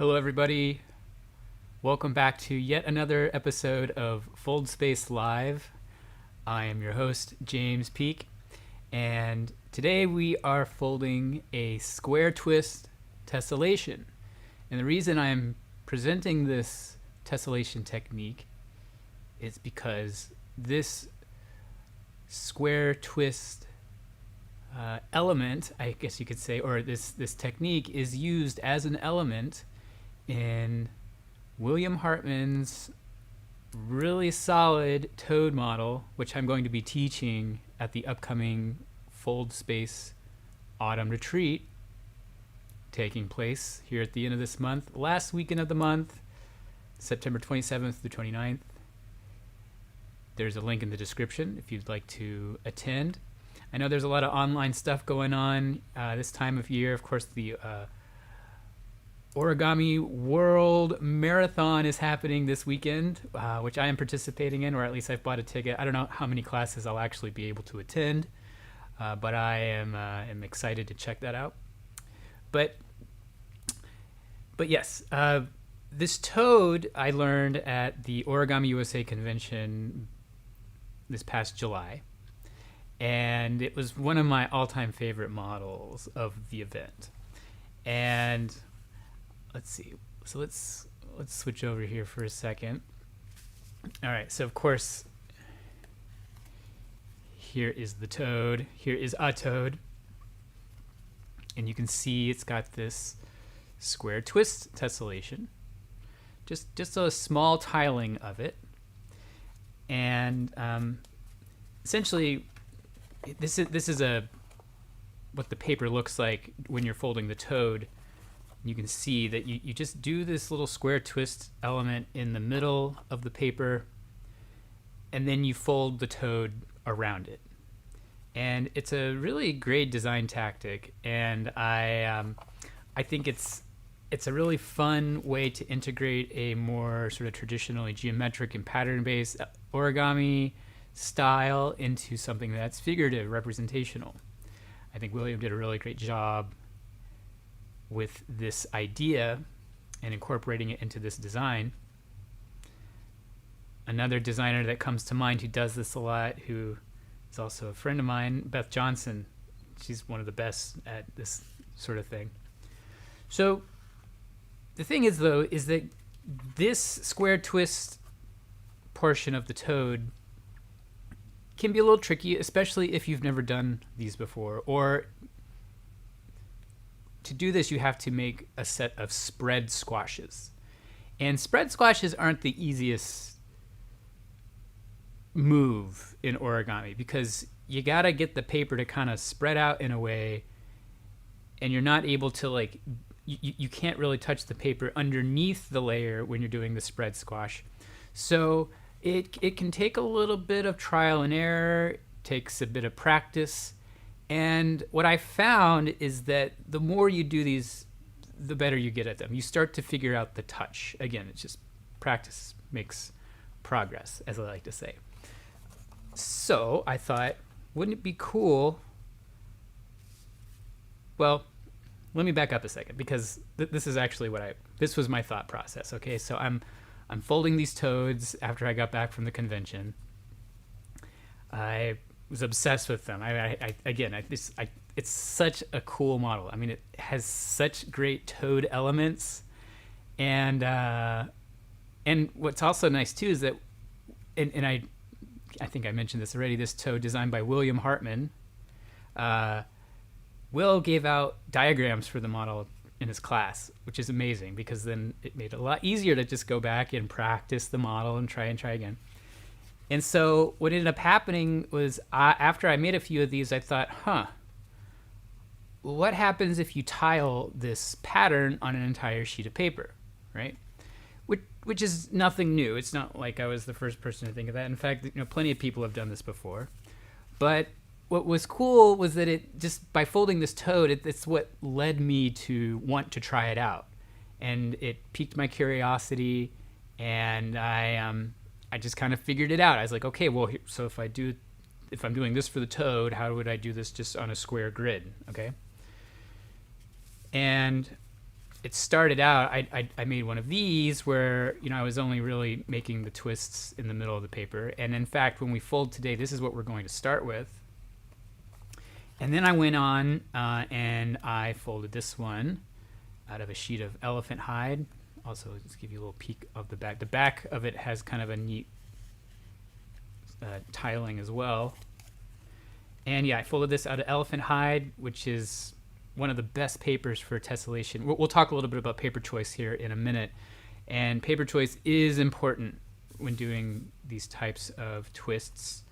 Hello, everybody. Welcome back to yet another episode of Foldspace Live. I am your host, James Peak, and today we are folding a square twist tessellation. And the reason I'm presenting this tessellation technique is because this square twist element, I guess you could say, or this technique is used as an element in William Hartman's really solid toad model, which I'm going to be teaching at the upcoming Foldspace Autumn Retreat taking place here at the end of this month, last weekend of the month, September 27th through 29th. There's a link in the description if you'd like to attend. I know there's a lot of online stuff going on this time of year. Of course, the Origami World Marathon is happening this weekend, which I am participating in, or at least I've bought a ticket. I don't know how many classes I'll actually be able to attend, but I am excited to check that out. But yes, this toad I learned at the Origami USA convention this past July, and it was one of my all-time favorite models of the event. And let's see. So let's switch over here for a second. All right. So of course, here is the toad. Here is a toad, and you can see it's got this square twist tessellation. Just a small tiling of it, and essentially, this is what the paper looks like when you're folding the toad. You can see that you just do this little square twist element in the middle of the paper, and then you fold the toad around it. And it's a really great design tactic, and I think it's a really fun way to integrate a more sort of traditionally geometric and pattern-based origami style into something that's figurative, representational. I think William did a really great job with this idea and incorporating it into this design. Another designer that comes to mind who does this a lot, who is also a friend of mine, Beth Johnson. She's one of the best at this sort of thing. So the thing is, though, is that this square twist portion of the toad can be a little tricky, especially if you've never done these before, or to do this, you have to make a set of spread squashes. And spread squashes aren't the easiest move in origami, because you gotta get the paper to kind of spread out in a way, and you're not able to, you can't really touch the paper underneath the layer when you're doing the spread squash. So it can take a little bit of trial and error, takes a bit of practice. And what I found is that the more you do these, the better you get at them. You start to figure out the touch. Again, it's just practice makes progress, as I like to say. So I thought, wouldn't it be cool? Well, let me back up a second, because this is actually this was my thought process. Okay, so I'm folding these toads after I got back from the convention. I was obsessed with them. It's such a cool model. I mean, it has such great toad elements, and what's also nice too is that, and I think I mentioned this already. This toad designed by William Hartman. Will gave out diagrams for the model in his class, which is amazing, because then it made it a lot easier to just go back and practice the model and try again. And so what ended up happening was, after I made a few of these, I thought, what happens if you tile this pattern on an entire sheet of paper, right? Which is nothing new. It's not like I was the first person to think of that. In fact, plenty of people have done this before. But what was cool was that it just, by folding this toad, it's what led me to want to try it out. And it piqued my curiosity, and I just kind of figured it out. I was like, okay, well, so if I'm doing this for the toad, how would I do this just on a square grid? Okay. And it started out, I made one of these where, you know, I was only really making the twists in the middle of the paper. And in fact, when we fold today, this is what we're going to start with. And then I went on and I folded this one out of a sheet of elephant hide. Also, let's give you a little peek of the back. The back of it has kind of a neat tiling as well. And yeah, I folded this out of elephant hide, which is one of the best papers for tessellation. We'll talk a little bit about paper choice here in a minute. And paper choice is important when doing these types of twists.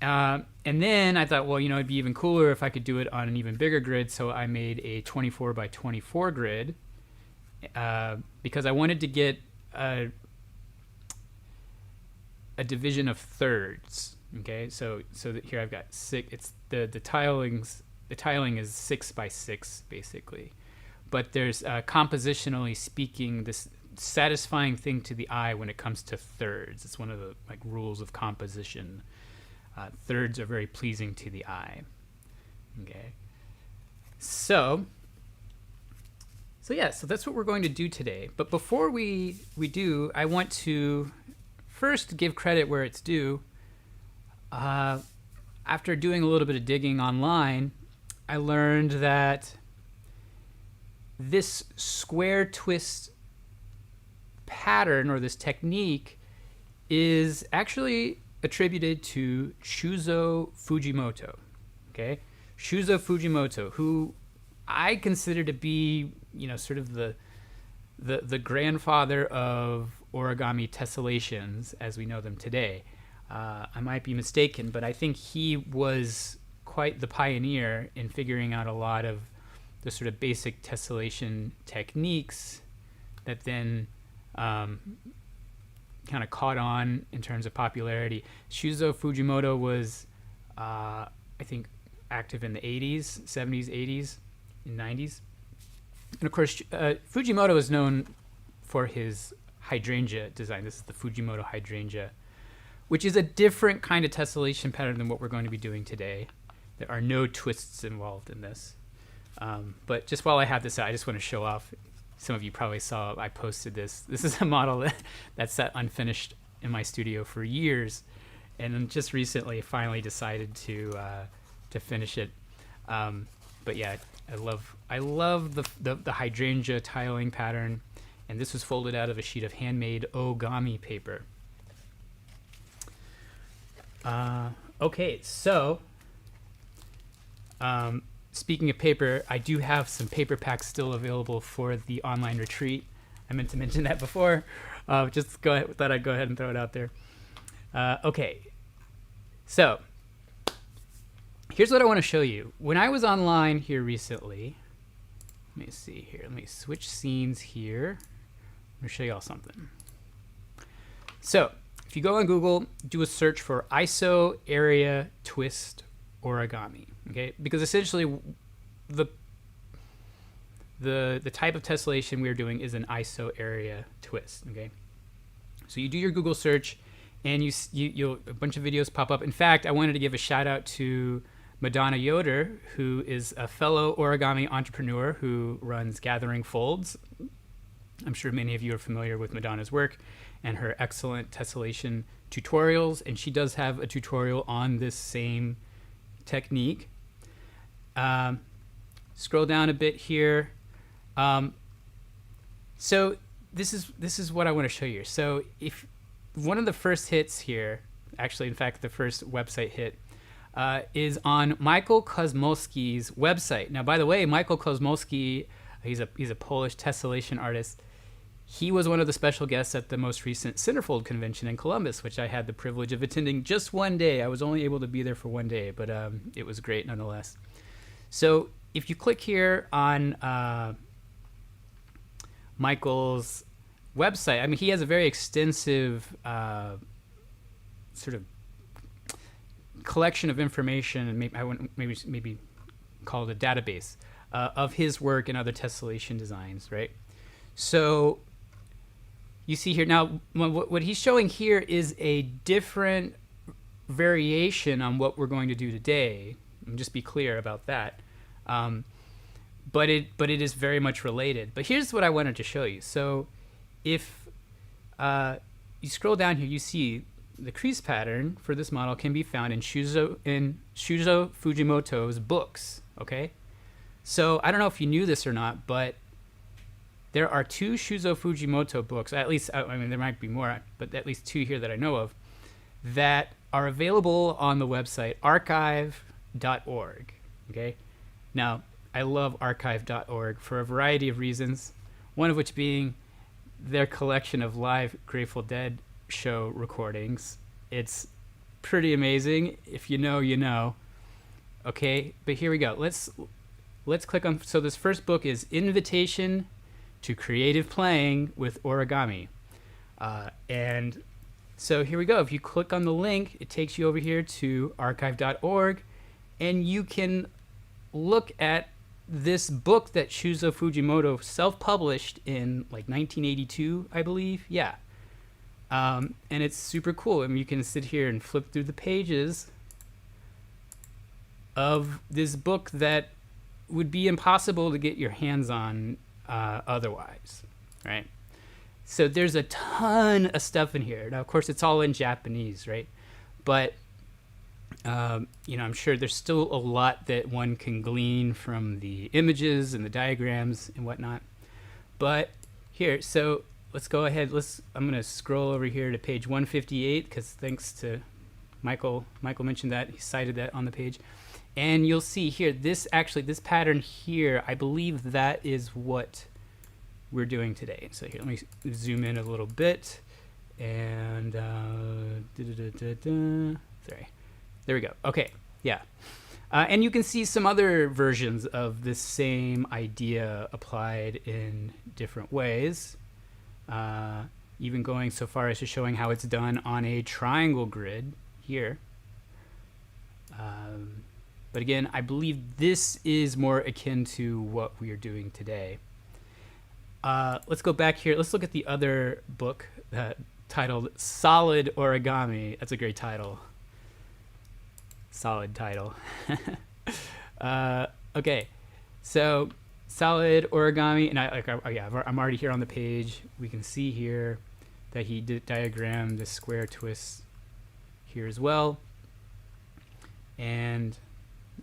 And then I thought, well, you know, it'd be even cooler if I could do it on an even bigger grid. So I made a 24 by 24 grid because I wanted to get a division of thirds. Okay, so that here I've got six. It's the tilings. The tiling is 6 by 6 basically, but there's compositionally speaking this satisfying thing to the eye when it comes to thirds. It's one of the like rules of composition. Thirds are very pleasing to the eye. Okay, so yeah, so that's what we're going to do today. But before we do, I want to first give credit where it's due. After doing a little bit of digging online, I learned that this square twist pattern or this technique is actually attributed to Shuzo Fujimoto. Okay, Shuzo Fujimoto, who I consider to be, you know, sort of the grandfather of origami tessellations as we know them today. I might be mistaken, but I think he was quite the pioneer in figuring out a lot of the sort of basic tessellation techniques that then kind of caught on in terms of popularity. Shuzo Fujimoto was, I think, active in the 80s, 70s, 80s, and 90s. And of course, Fujimoto is known for his hydrangea design. This is the Fujimoto hydrangea, which is a different kind of tessellation pattern than what we're going to be doing today. There are no twists involved in this. But just while I have this out, I just want to show off. Some of you probably saw I posted this. This is a model that sat unfinished in my studio for years, and then just recently finally decided to finish it. But yeah, I love the hydrangea tiling pattern, and this was folded out of a sheet of handmade origami paper. Okay, so speaking of paper, I do have some paper packs still available for the online retreat. I meant to mention that before. Just thought I'd go ahead and throw it out there. Okay, so here's what I want to show you. When I was online here recently, let me see here. Let me switch scenes here. I'm going to show you all something. So if you go on Google, do a search for ISO area twist origami, okay? Because essentially the type of tessellation we're doing is an ISO area twist, okay? So you do your Google search and you'll a bunch of videos pop up. In fact, I wanted to give a shout out to Madonna Yoder, who is a fellow origami entrepreneur who runs Gathering Folds. I'm sure many of you are familiar with Madonna's work and her excellent tessellation tutorials, and she does have a tutorial on this same technique. Scroll down a bit here. So this is what I want to show you. So if one of the first hits here, actually, in fact, the first website hit is on Michael Kozmowski's website. Now, by the way, Michael Kozmowski, he's a Polish tessellation artist. He was one of the special guests at the most recent Centerfold convention in Columbus, which I had the privilege of attending just one day. I was only able to be there for one day, but it was great nonetheless. So if you click here on Michael's website, I mean, he has a very extensive sort of collection of information, and I would maybe call it a database of his work and other tessellation designs, right? So you see here now, what he's showing here is a different variation on what we're going to do today. And just be clear about that. but it is very much related. But here's what I wanted to show you. So if you scroll down here, you see the crease pattern for this model can be found in Shuzo Fujimoto's books. Okay, so I don't know if you knew this or not, but there are 2 Shuzo Fujimoto books, at least, I mean, there might be more, but at least 2 here that I know of, that are available on the website archive.org. Okay, now I love archive.org for a variety of reasons, one of which being their collection of live Grateful Dead show recordings. It's pretty amazing. If you know, you know. Okay, but here we go. Let's click on, so this first book is Invitation to Creative Playing with Origami. And so here we go. If you click on the link, it takes you over here to archive.org, and you can look at this book that Shuzo Fujimoto self-published in like 1982, I believe. Yeah. And it's super cool. I mean, you can sit here and flip through the pages of this book that would be impossible to get your hands on otherwise, right? So there's a ton of stuff in here. Now, of course, it's all in Japanese, right? But you know, I'm sure there's still a lot that one can glean from the images and the diagrams and whatnot. But here, so let's go ahead. I'm going to scroll over here to page 158 because thanks to Michael mentioned that. He cited that on the page. And you'll see here, this pattern here, I believe that is what we're doing today. So here, let me zoom in a little bit. And sorry. There we go. Okay, yeah. And you can see some other versions of this same idea applied in different ways. Even going so far as to showing how it's done on a triangle grid here. But again, I believe this is more akin to what we are doing today. Let's go back here. Let's look at the other book titled Solid Origami. That's a great title. Solid title. Okay, so Solid Origami, and I'm already here on the page. We can see here that he did diagram the square twist here as well. And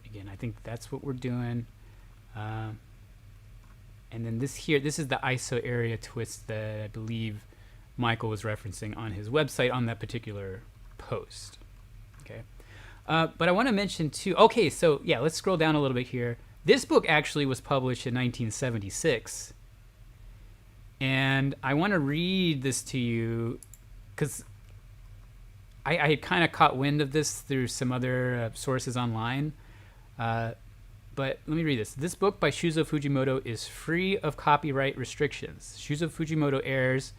again, I think that's what we're doing. And then this is the ISO area twist that I believe Michael was referencing on his website on that particular post. Okay. But I want to mention too, okay, so yeah, let's scroll down a little bit here. This book actually was published in 1976. And I want to read this to you because I kind of caught wind of this through some other sources online. But let me read this. This book by Shuzo Fujimoto is free of copyright restrictions. Shuzo Fujimoto heirs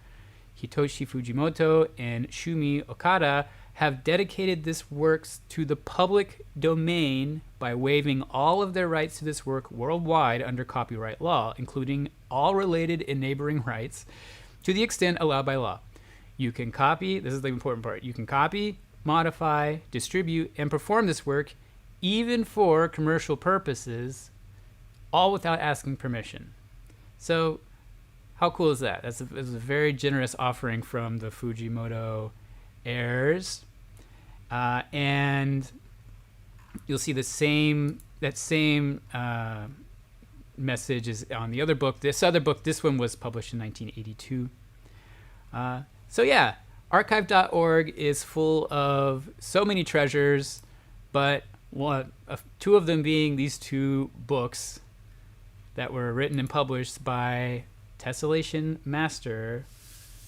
Hitoshi Fujimoto and Shumi Okada have dedicated this work to the public domain by waiving all of their rights to this work worldwide under copyright law, including all related and neighboring rights, to the extent allowed by law. You can copy, this is the important part, you can copy, modify, distribute, and perform this work even for commercial purposes, all without asking permission. So how cool is that? That's a very generous offering from the Fujimoto heirs. And you'll see that same message is on the other book. This one was published in 1982. So yeah, archive.org is full of so many treasures, but two of them being these 2 books that were written and published by tessellation master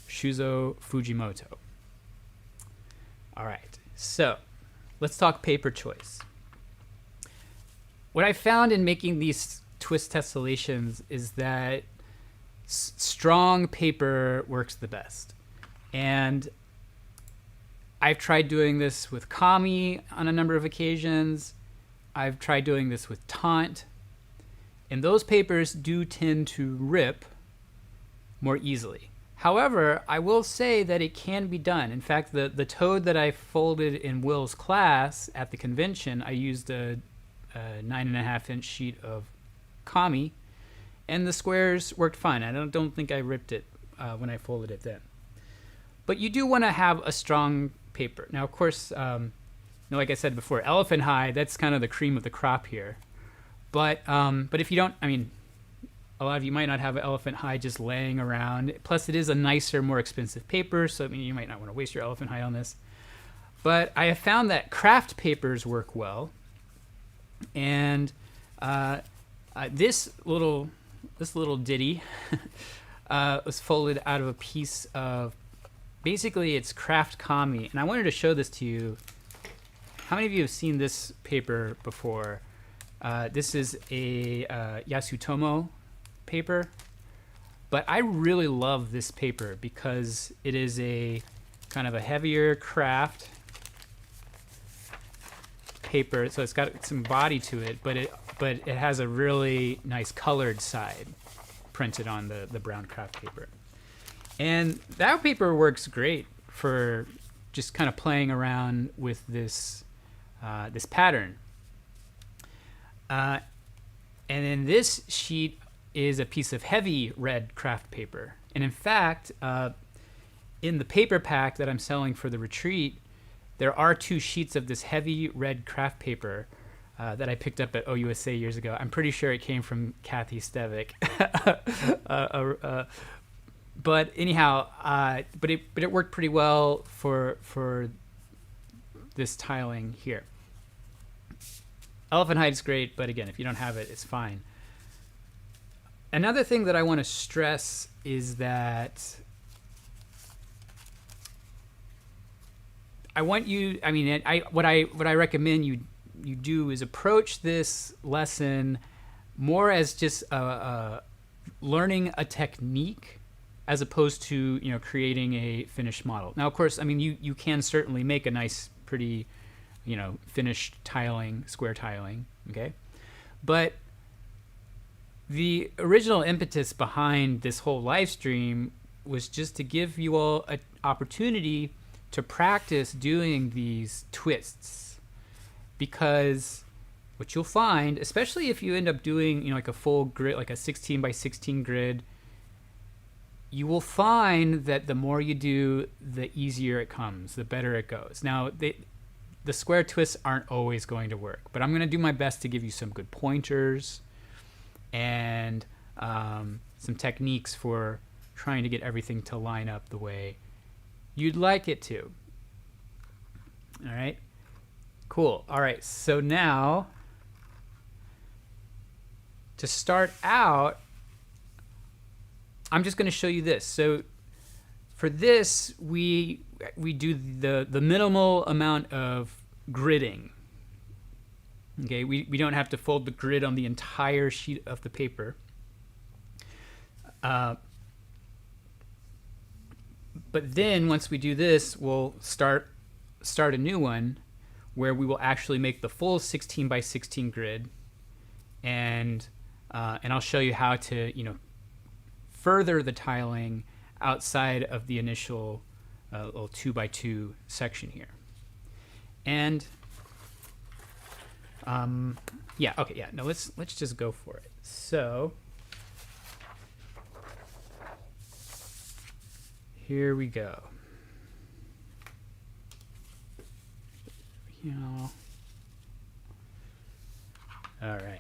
Shuzo Fujimoto. All right, so let's talk paper choice. What I found in making these twist tessellations is that strong paper works the best. And I've tried doing this with Kami on a number of occasions. I've tried doing this with Taunt. And those papers do tend to rip more easily. However, I will say that it can be done. In fact, the toad that I folded in Will's class at the convention, I used a 9.5-inch sheet of Kami, and the squares worked fine. I don't think I ripped it when I folded it then. But you do want to have a strong paper. Now, of course, like I said before, elephant hide, that's kind of the cream of the crop here. But if you don't, I mean, a lot of you might not have elephant hide just laying around. Plus, it is a nicer, more expensive paper, so I mean, you might not want to waste your elephant hide on this. But I have found that craft papers work well, and this little ditty was folded out of a piece of, basically it's craft kami, and I wanted to show this to you. How many of you have seen this paper before? This is a Yasutomo paper, but I really love this paper because it is a kind of a heavier craft paper, so it's got some body to it, but it has a really nice colored side printed on the brown craft paper. And that paper works great for just kind of playing around with this this pattern. And then this sheet is a piece of heavy red craft paper. And in fact, in the paper pack that I'm selling for the retreat, there are 2 sheets of this heavy red craft paper that I picked up at OUSA years ago. I'm pretty sure it came from Kathy Stevick. But anyhow, but it worked pretty well for this tiling here. Elephant hide is great, but again, if you don't have it, it's fine. Another thing that I want to stress is that I want you, I mean, what I recommend you do is approach this lesson more as just learning a technique as opposed to, creating a finished model. Now, of course, I mean, you can certainly make a nice, pretty, finished tiling, square tiling, okay? But the original impetus behind this whole live stream was just to give you all an opportunity to practice doing these twists, because what you'll find, especially if you end up doing like a full grid, like a 16 by 16 grid, you will find that the more you do, the easier it comes, the better it goes. Now, the square twists aren't always going to work, but I'm going to do my best to give you some good pointers and some techniques for trying to get everything to line up the way you'd like it to. All right, cool. All right, so now to start out, I'm just going to show you this. So for this, we do the minimal amount of gridding. Okay, we don't have to fold the grid on the entire sheet of the paper. But then once we do this, we'll start a new one where we will actually make the full 16 by 16 grid, and I'll show you how to further the tiling outside of the initial little 2 by 2 section here. And let's just go for it. So here we go. All right.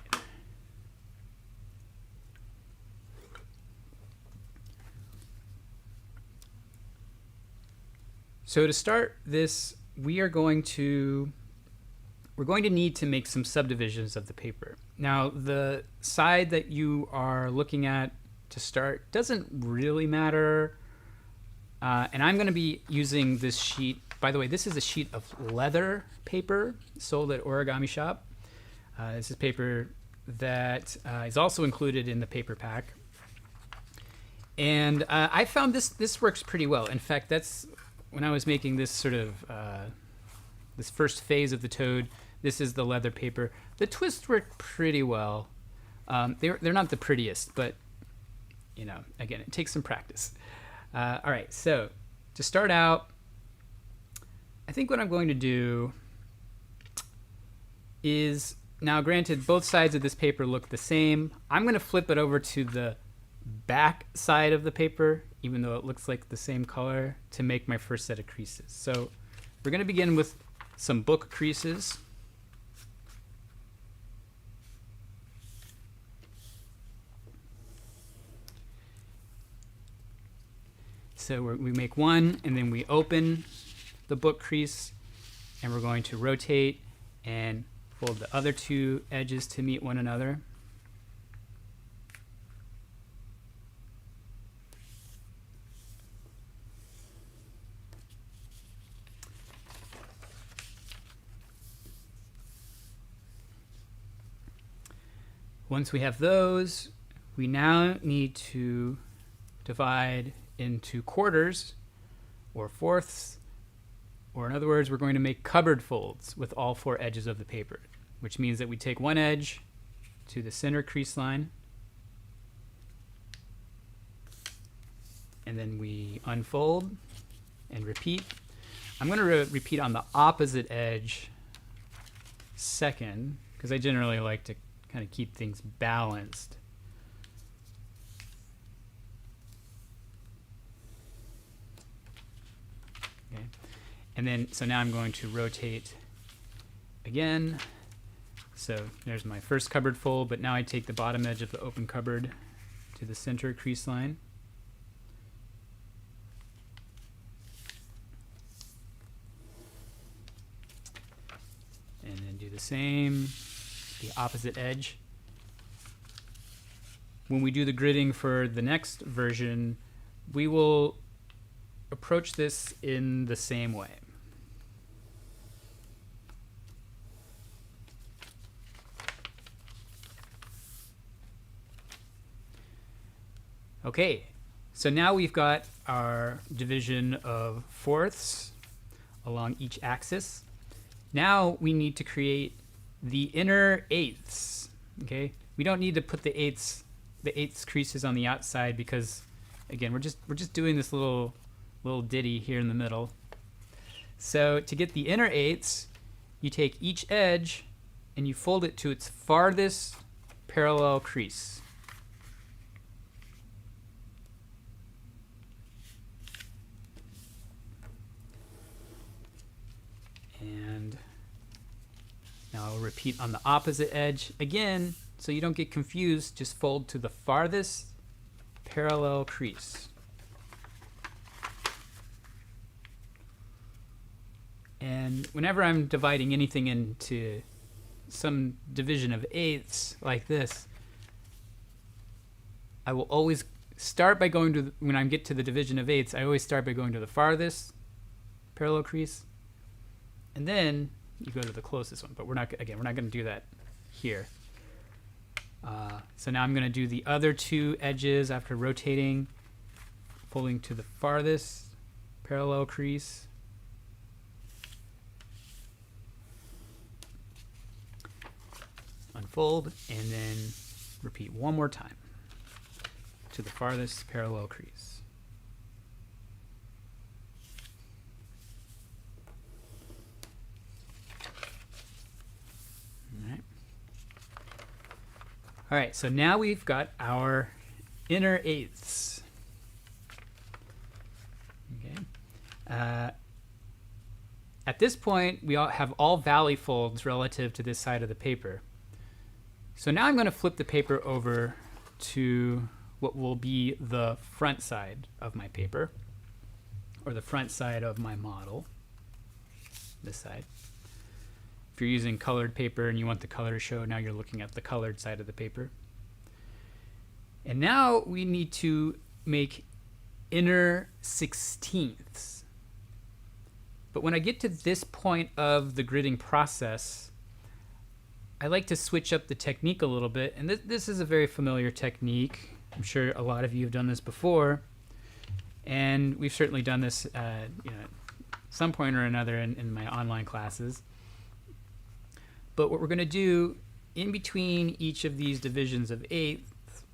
So to start this, we're going to need to make some subdivisions of the paper. Now, the side that you are looking at to start doesn't really matter. And I'm going to be using this sheet. By the way, this is a sheet of leather paper sold at Origami Shop. This is paper that is also included in the paper pack. And I found this works pretty well. In fact, that's when I was making this sort of this first phase of the toad. This is the leather paper. The twists work pretty well. They're not the prettiest, but again, it takes some practice. All right, so to start out, I think what I'm going to do is Now, granted, both sides of this paper look the same. I'm going to flip it over to the back side of the paper, even though it looks like the same color, to make my first set of creases. So we're going to begin with some book creases. So we make one, and then we open the book crease, and we're going to rotate and fold the other two edges to meet one another. Once we have those, we now need to divide into quarters or fourths, or in other words, we're going to make cupboard folds with all four edges of the paper, which means that we take one edge to the center crease line, and then we unfold and repeat. I'm going to repeat on the opposite edge second, because I generally like to kind of keep things balanced. Okay. And then, so now I'm going to rotate again. So there's my first cupboard fold, but now I take the bottom edge of the open cupboard to the center crease line. And then do the same, the opposite edge. When we do the gridding for the next version, we will approach this in the same way. Okay, so now we've got our division of fourths along each axis. Now we need to create the inner eighths. Okay, we don't need to put the eighths creases on the outside because, again, we're just doing this little ditty here in the middle. So to get the inner eighths, you take each edge and you fold it to its farthest parallel crease. And now I'll repeat on the opposite edge again, so you don't get confused. Just fold to the farthest parallel crease. And whenever I'm dividing anything into some division of eighths like this, I will always start by going to, when I get to the division of eighths, I always start by going to the farthest parallel crease. And then you go to the closest one, but we're not going to do that here. So now I'm going to do the other two edges after rotating, folding to the farthest parallel crease. Unfold, and then repeat one more time to the farthest parallel crease. All right, so now we've got our inner eighths. Okay. At this point, we have all valley folds relative to this side of the paper. So now I'm going to flip the paper over to what will be the front side of my paper, or the front side of my model, this side. If you're using colored paper and you want the color to show, now you're looking at the colored side of the paper. And now we need to make inner sixteenths. But when I get to this point of the gridding process, I like to switch up the technique a little bit. And this is a very familiar technique. I'm sure a lot of you have done this before. And we've certainly done this at some point or another in my online classes. But what we're going to do in between each of these divisions of eighths,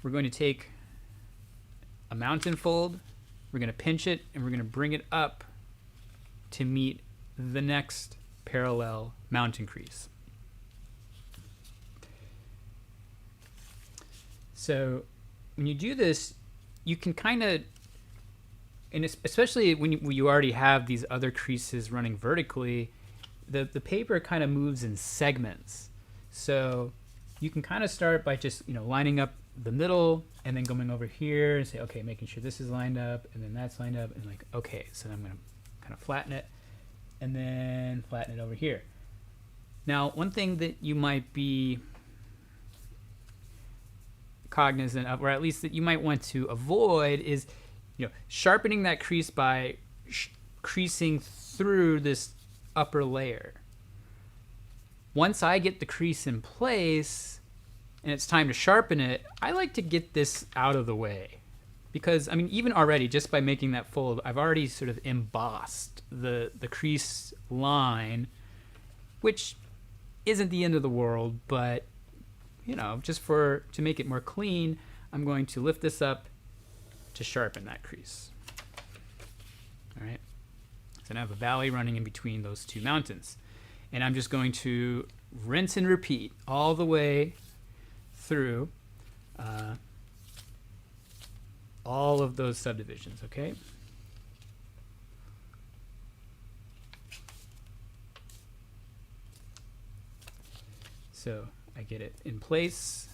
we're going to take a mountain fold, we're going to pinch it, and we're going to bring it up to meet the next parallel mountain crease. So when you do this, you can kind of, and especially when you already have these other creases running vertically, the paper kind of moves in segments. So you can kind of start by just, lining up the middle and then going over here and say, okay, making sure this is lined up and then that's lined up, and like, okay, so I'm going to kind of flatten it and then flatten it over here. Now, one thing that you might be cognizant of, or at least that you might want to avoid, is sharpening that crease by creasing through this upper layer. Once I get the crease in place and it's time to sharpen it, I like to get this out of the way, because even already, just by making that fold, I've already sort of embossed the crease line, which isn't the end of the world, but just to make it more clean, I'm going to lift this up to sharpen that crease. All right. So now I have a valley running in between those two mountains. And I'm just going to rinse and repeat all the way through all of those subdivisions, okay? So I get it in place,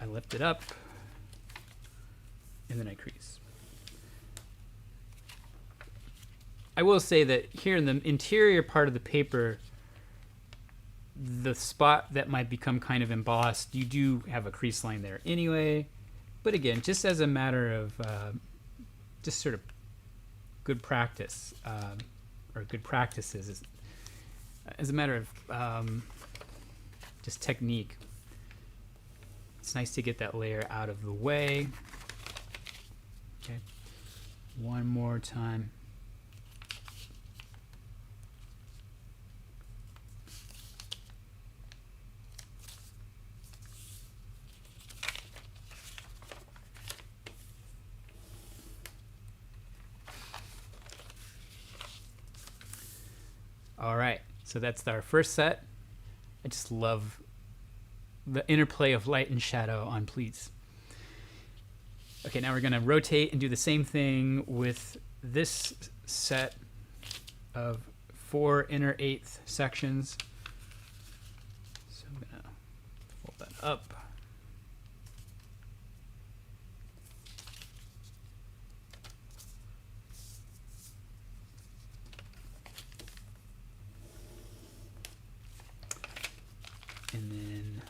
I lift it up, and then I crease. I will say that here in the interior part of the paper, the spot that might become kind of embossed, you do have a crease line there anyway. But again, just as a matter of just sort of good practice, or good practices, as a matter of just technique, it's nice to get that layer out of the way. Okay, one more time. All right, so that's our first set. I just love the interplay of light and shadow on pleats. Okay, now we're going to rotate and do the same thing with this set of 4 inner eighth sections. So I'm going to fold that up. And then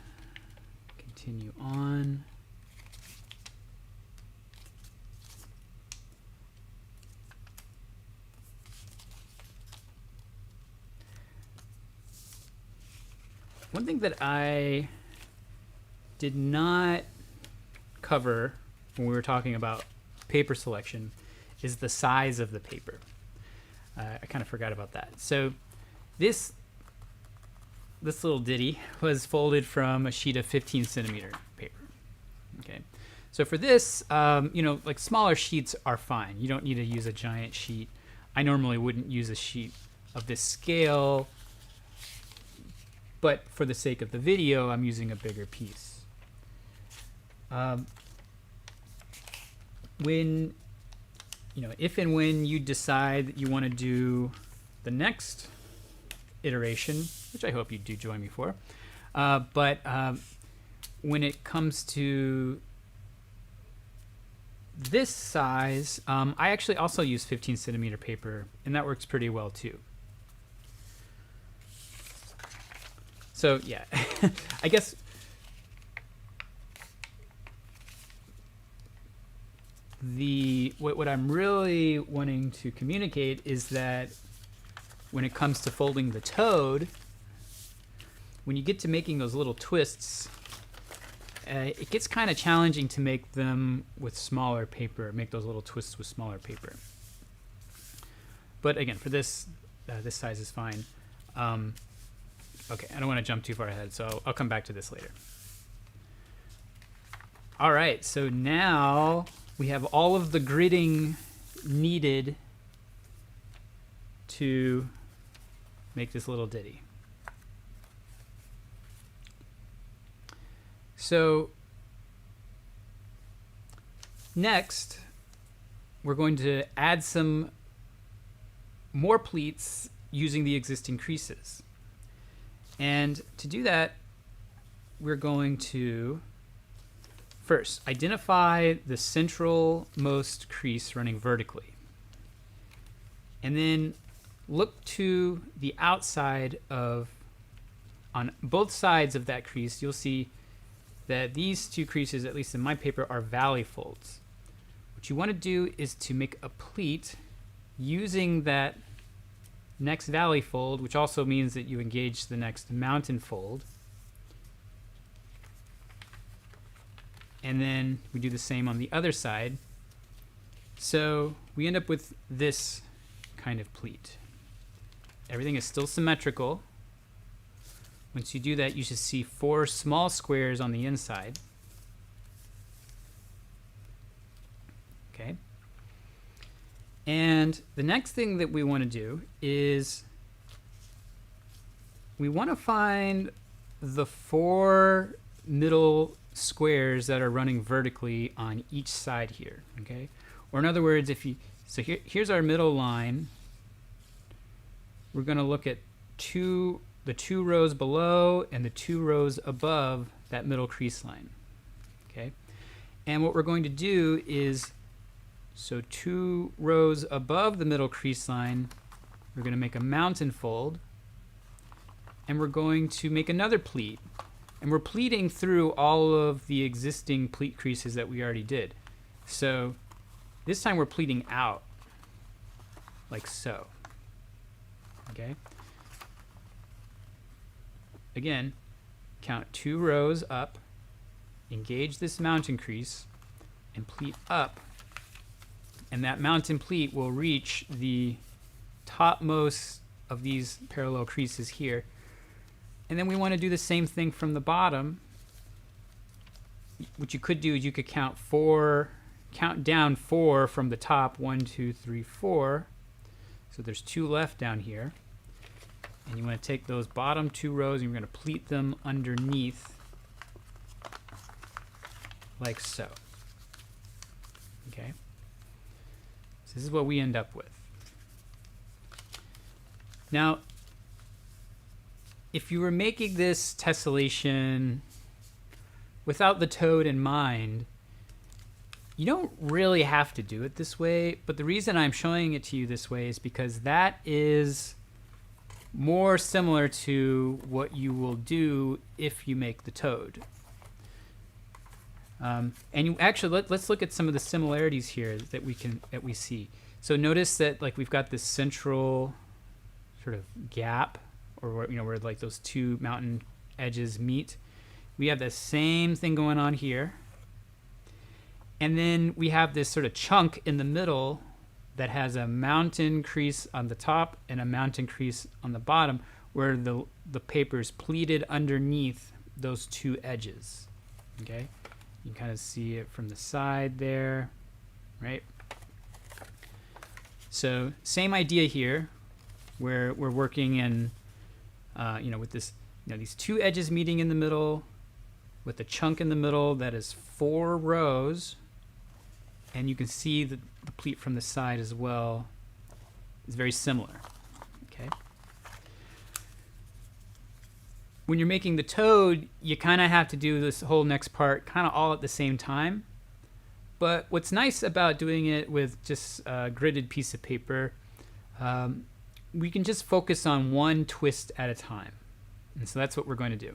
continue on. One thing that I did not cover when we were talking about paper selection is the size of the paper. I kind of forgot about that. So this little ditty was folded from a sheet of 15 centimeter paper. Okay, so for this, like smaller sheets are fine. You don't need to use a giant sheet. I normally wouldn't use a sheet of this scale, but for the sake of the video, I'm using a bigger piece. If and when you decide that you want to do the next iteration, which I hope you do join me for, but when it comes to this size, I actually also use 15 centimeter paper, and that works pretty well too. So yeah, I guess what I'm really wanting to communicate is that when it comes to folding the toad, when you get to making those little twists, it gets kind of challenging to make them with smaller paper, make those little twists with smaller paper. But again, for this, this size is fine. Okay, I don't want to jump too far ahead, so I'll come back to this later. All right, so now we have all of the gridding needed to make this little ditty. So Next, we're going to add some more pleats using the existing creases. And to do that, we're going to first identify the central-most crease running vertically. And then look to the outside of, on both sides of that crease, you'll see that these two creases, at least in my paper, are valley folds. What you want to do is to make a pleat using that next valley fold, which also means that you engage the next mountain fold. And then we do the same on the other side. So we end up with this kind of pleat. Everything is still symmetrical. Once you do that, you should see 4 small squares on the inside. Okay. And the next thing that we want to do is we want to find the 4 middle squares that are running vertically on each side here. Okay. Or in other words, if you, so here's our middle line. We're going to look at the 2 rows below and the 2 rows above that middle crease line. Okay. And what we're going to do is, so 2 rows above the middle crease line, we're going to make a mountain fold, and we're going to make another pleat. And we're pleating through all of the existing pleat creases that we already did. So this time we're pleating out, like so. Okay. Again, count 2 rows up, engage this mountain crease, and pleat up. And that mountain pleat will reach the topmost of these parallel creases here. And then we want to do the same thing from the bottom. What you could do is you could count down 4 from the top. 1, 2, 3, 4. So there's 2 left down here. And you want to take those bottom 2 rows and you're going to pleat them underneath like so. Okay. So this is what we end up with. Now, if you were making this tessellation without the toad in mind, you don't really have to do it this way, but the reason I'm showing it to you this way is because that is more similar to what you will do if you make the toad. And you actually, let's look at some of the similarities here that we see. So notice that like we've got this central sort of gap, or where like those 2 mountain edges meet. We have the same thing going on here. And then we have this sort of chunk in the middle that has a mountain crease on the top and a mountain crease on the bottom, where the paper is pleated underneath those 2 edges. Okay, you can kind of see it from the side there, right? So same idea here, where we're working in with this, these 2 edges meeting in the middle, with a chunk in the middle that is 4 rows, and you can see the pleat from the side as well is very similar. Okay. When you're making the toad, you kind of have to do this whole next part kind of all at the same time. But what's nice about doing it with just a gridded piece of paper, we can just focus on one twist at a time. And so that's what we're going to do.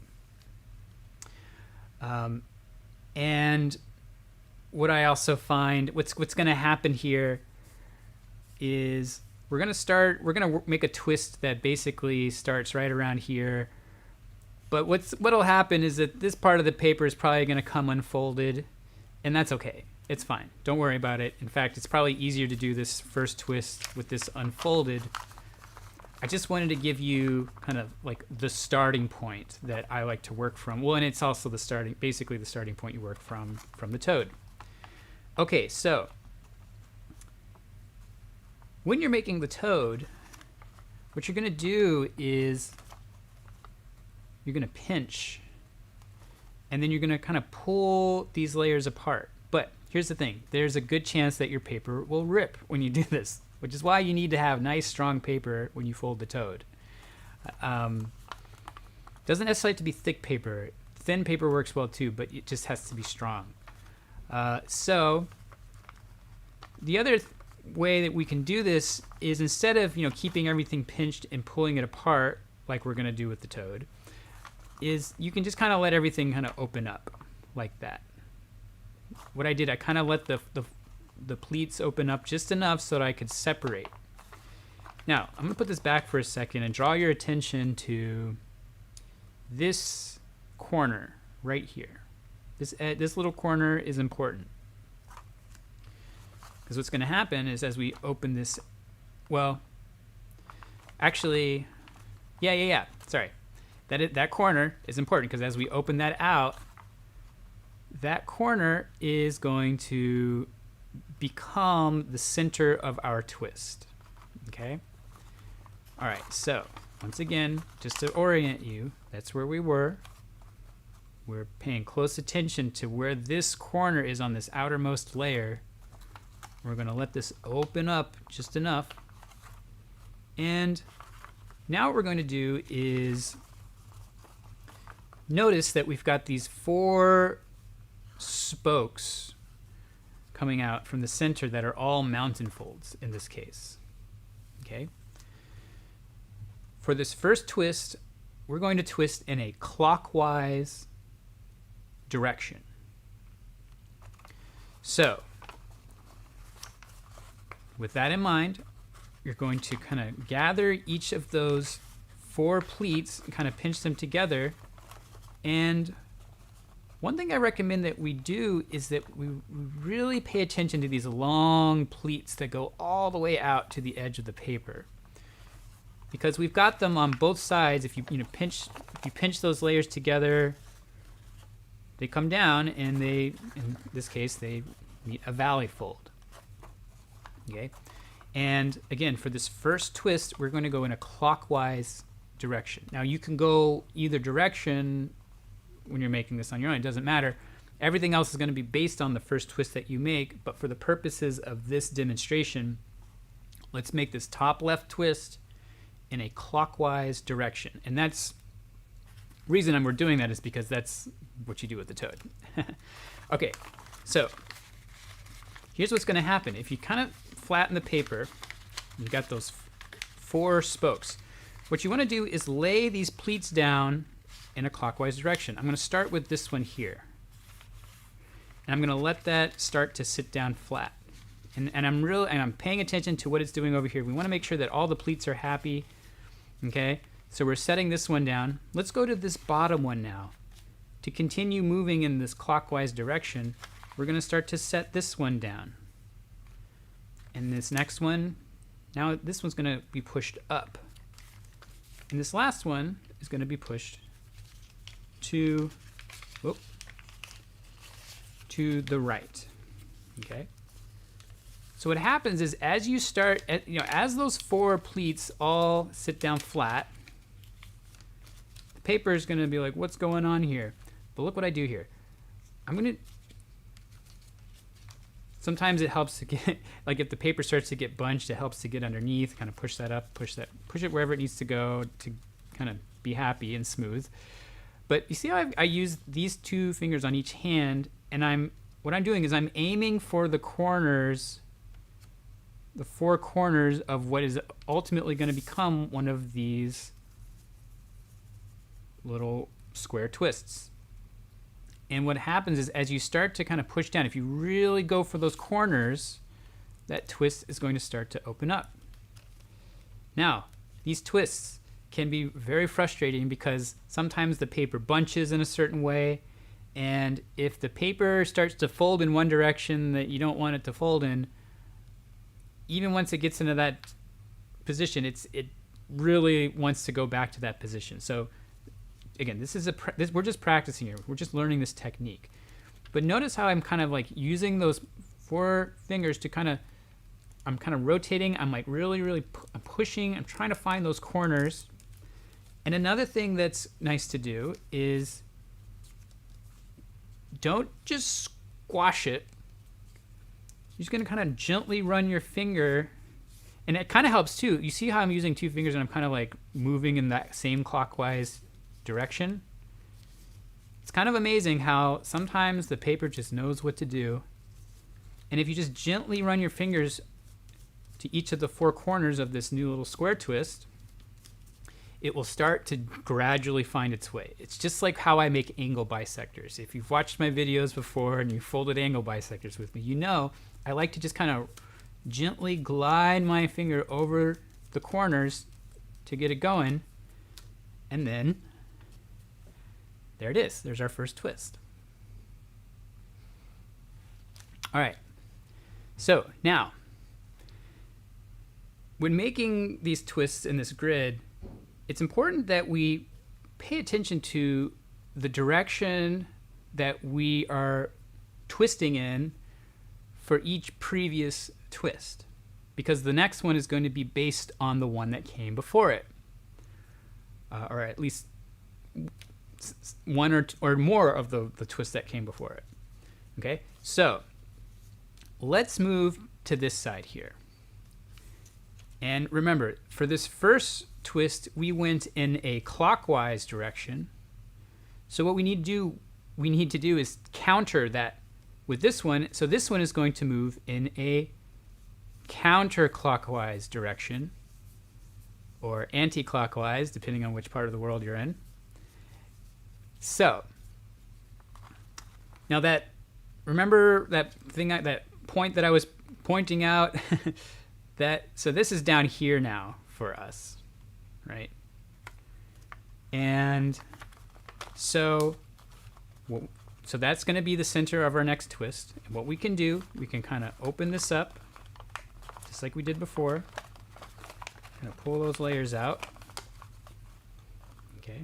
And what I also find, what's going to happen here is we're going to make a twist that basically starts right around here. But what'll happen is that this part of the paper is probably going to come unfolded, and that's okay. It's fine. Don't worry about it. In fact, it's probably easier to do this first twist with this unfolded. I just wanted to give you kind of like the starting point that I like to work from. Well, and it's also basically the starting point you work from the toad. Okay, so when you're making the toad, what you're going to do is you're going to pinch, and then you're going to kind of pull these layers apart. But here's the thing. There's a good chance that your paper will rip when you do this, which is why you need to have nice, strong paper when you fold the toad. Doesn't necessarily have to be thick paper. Thin paper works well too, but it just has to be strong. So the other way that we can do this is, instead of keeping everything pinched and pulling it apart like we're going to do with the toad, is you can just kind of let everything kind of open up like that. What I did, I kind of let the pleats open up just enough so that I could separate. Now, I'm going to put this back for a second and draw your attention to this corner right here. This little corner is important. Because what's going to happen is, as we open this, well, actually, yeah. Sorry. That corner is important, because as we open that out, that corner is going to become the center of our twist. Okay? All right, so once again, just to orient you, that's where we were. We're paying close attention to where this corner is on this outermost layer. We're going to let this open up just enough. And now what we're going to do is notice that we've got these 4 spokes coming out from the center that are all mountain folds in this case. Okay? For this first twist, we're going to twist in a clockwise direction. So, with that in mind, you're going to kind of gather each of those 4 pleats and kind of pinch them together. And one thing I recommend that we do is that we really pay attention to these long pleats that go all the way out to the edge of the paper, because we've got them on both sides. If you pinch those layers together, they come down, and in this case, they meet a valley fold. Okay, and again, for this first twist, we're going to go in a clockwise direction. Now, you can go either direction when you're making this on your own. It doesn't matter. Everything else is going to be based on the first twist that you make, but for the purposes of this demonstration, let's make this top left twist in a clockwise direction. And that's the reason we're doing that is because that's what you do with the toad. Okay, so here's what's going to happen. If you kind of flatten the paper, you've got those 4 spokes. What you want to do is lay these pleats down in a clockwise direction. I'm going to start with this one here. And I'm going to let that start to sit down flat. And I'm paying attention to what it's doing over here. We want to make sure that all the pleats are happy. Okay? So we're setting this one down. Let's go to this bottom one now. To continue moving in this clockwise direction, we're going to start to set this one down. And this next one, now this one's going to be pushed up. And this last one is going to be pushed to the right. Okay? So what happens is, as you start, as those 4 pleats all sit down flat, the paper is going to be like, what's going on here? But look what I do here. Sometimes it helps to get, like if the paper starts to get bunched, it helps to get underneath, kind of push that up, push it wherever it needs to go to kind of be happy and smooth. But you see how I use these 2 fingers on each hand, and what I'm doing is I'm aiming for the corners, the 4 corners of what is ultimately going to become one of these little square twists. And what happens is, as you start to kind of push down, if you really go for those corners, that twist is going to start to open up. Now, these twists can be very frustrating because sometimes the paper bunches in a certain way, and if the paper starts to fold in one direction that you don't want it to fold in, even once it gets into that position, it really wants to go back to that position. So again, we're just practicing here. We're just learning this technique. But notice how I'm kind of like using those 4 fingers to I'm kind of rotating. I'm like really I'm pushing. I'm trying to find those corners. And another thing that's nice to do is don't just squash it You're just going to kind of gently run your finger, and it kind of helps too. You see how I'm using two fingers and I'm kind of like moving in that same clockwise direction? It's kind of amazing how sometimes the paper just knows what to do. And if you just gently run your fingers to each of the four corners of this new little square twist, it will start to gradually find its way. It's just like how I make angle bisectors. If you've watched my videos before and you folded angle bisectors with me, you know I like to just kind of gently glide my finger over the corners to get it going, and then there it is. There's our first twist. All right. So now, when making these twists in this grid, it's important that we pay attention to the direction that we are twisting in for each previous twist, because the next one is going to be based on the one that came before it, or at least one or more of the twists that came before it. Okay, so let's move to this side here. And remember, for this first twist, we went in a clockwise direction. So what we need to do is counter that with this one. So this one is going to move in a counterclockwise direction, or anti-clockwise, depending on which part of the world you're in. So now remember that point that I was pointing out? So this is down here now for us, right? And so that's going to be the center of our next twist. And what we can do, we can kind of open this up, just like we did before. Kind of pull those layers out. Okay.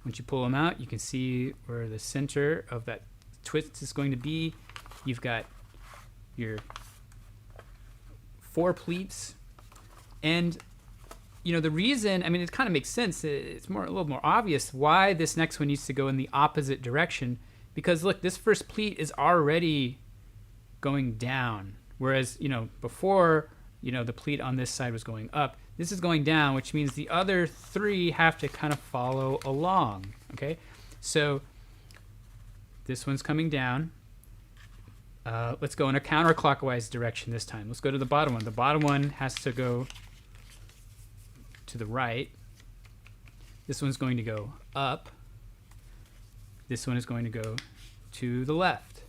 Once you pull them out, you can see where the center of that twist is going to be. You've got your four pleats, and you know the reason, I mean, it kind of makes sense, it's a little more obvious why this next one needs to go in the opposite direction, because look, this first pleat is already going down, whereas before the pleat on this side was going up. This is going down, which means the other three have to kind of follow along. Okay, so this one's coming down. Let's go in a counterclockwise direction this time. Let's go to the bottom one. The bottom one has to go to the right. This one's going to go up. This one is going to go to the left.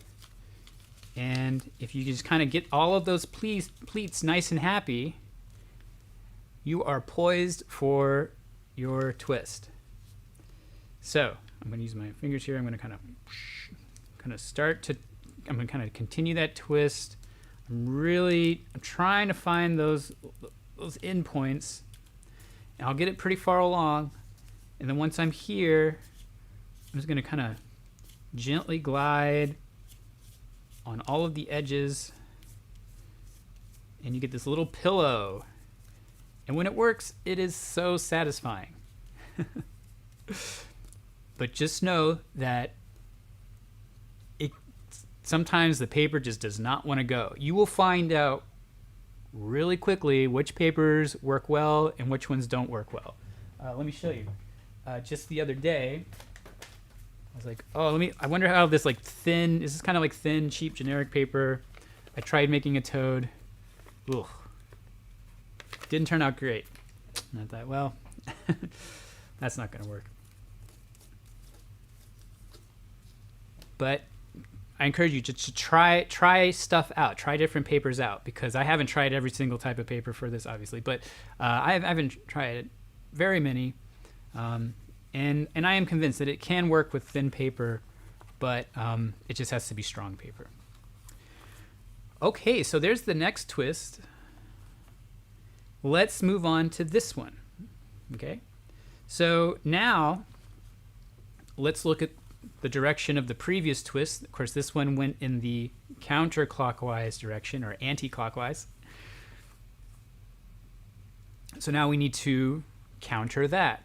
And if you just kind of get all of those pleats nice and happy, you are poised for your twist. So I'm going to use my fingers here. I'm going to kind of continue that twist. I'm trying to find those end points, and I'll get it pretty far along. And then once I'm here, I'm just going to kind of gently glide on all of the edges, and you get this little pillow. And when it works, it is so satisfying. But just know that sometimes the paper just does not want to go. You will find out really quickly which papers work well and which ones don't work well. Let me show you. Just the other day, I was like, I wonder how this this is kind of like thin, cheap, generic paper. I tried making a toad. Ugh. Didn't turn out great. Not that well. That's not going to work. But I encourage you to try stuff out, try different papers out, because I haven't tried every single type of paper for this, obviously, but I haven't tried very many, and I am convinced that it can work with thin paper, but it just has to be strong paper. Okay, so there's the next twist. Let's move on to this one. Okay, so now let's look at the direction of the previous twist. Of course, this one went in the counterclockwise direction, or anti-clockwise. So now we need to counter that.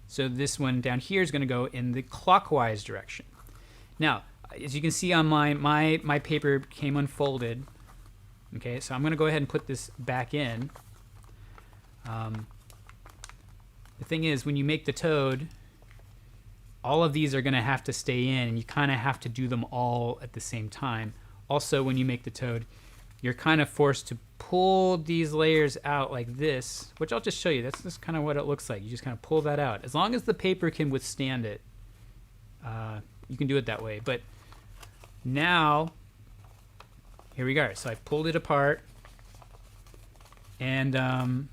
So this one down here is going to go in the clockwise direction. Now, as you can see on my paper came unfolded. Okay, so I'm going to go ahead and put this back in. The thing is, when you make the toad, all of these are going to have to stay in, and you kind of have to do them all at the same time. Also, when you make the toad, you're kind of forced to pull these layers out like this, which I'll just show you. That's just kind of what it looks like. You just kind of pull that out. As long as the paper can withstand it, you can do it that way. But now, here we go. So I pulled it apart, and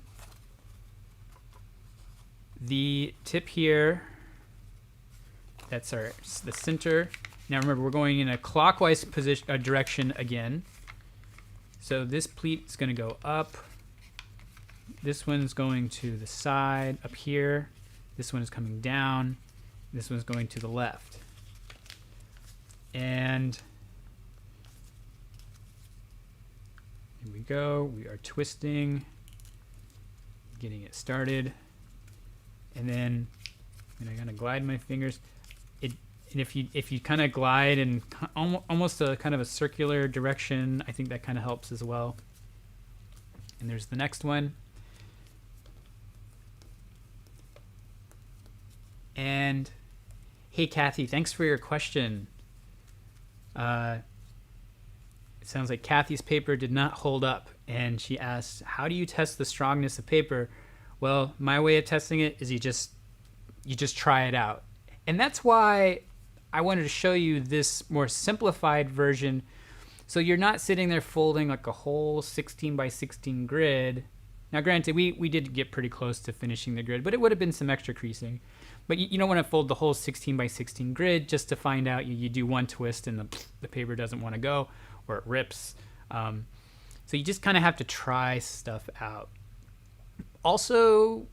the tip here, that's the center. Now remember, we're going in a clockwise direction again. So this pleat is going to go up. This one's going to the side up here. This one is coming down. This one's going to the left. And here we go. We are twisting, getting it started. And then I'm going to glide my fingers. And if you kind of glide in almost a kind of a circular direction, I think that kind of helps as well. And there's the next one. And hey, Kathy, thanks for your question. It sounds like Kathy's paper did not hold up, and she asked, how do you test the strongness of paper? Well, my way of testing it is you just try it out. And that's why I wanted to show you this more simplified version. So you're not sitting there folding like a whole 16 by 16 grid. Now granted, we did get pretty close to finishing the grid, but it would have been some extra creasing. But you don't want to fold the whole 16 by 16 grid just to find out you do one twist and the paper doesn't want to go, or it rips. So you just kind of have to try stuff out. Also,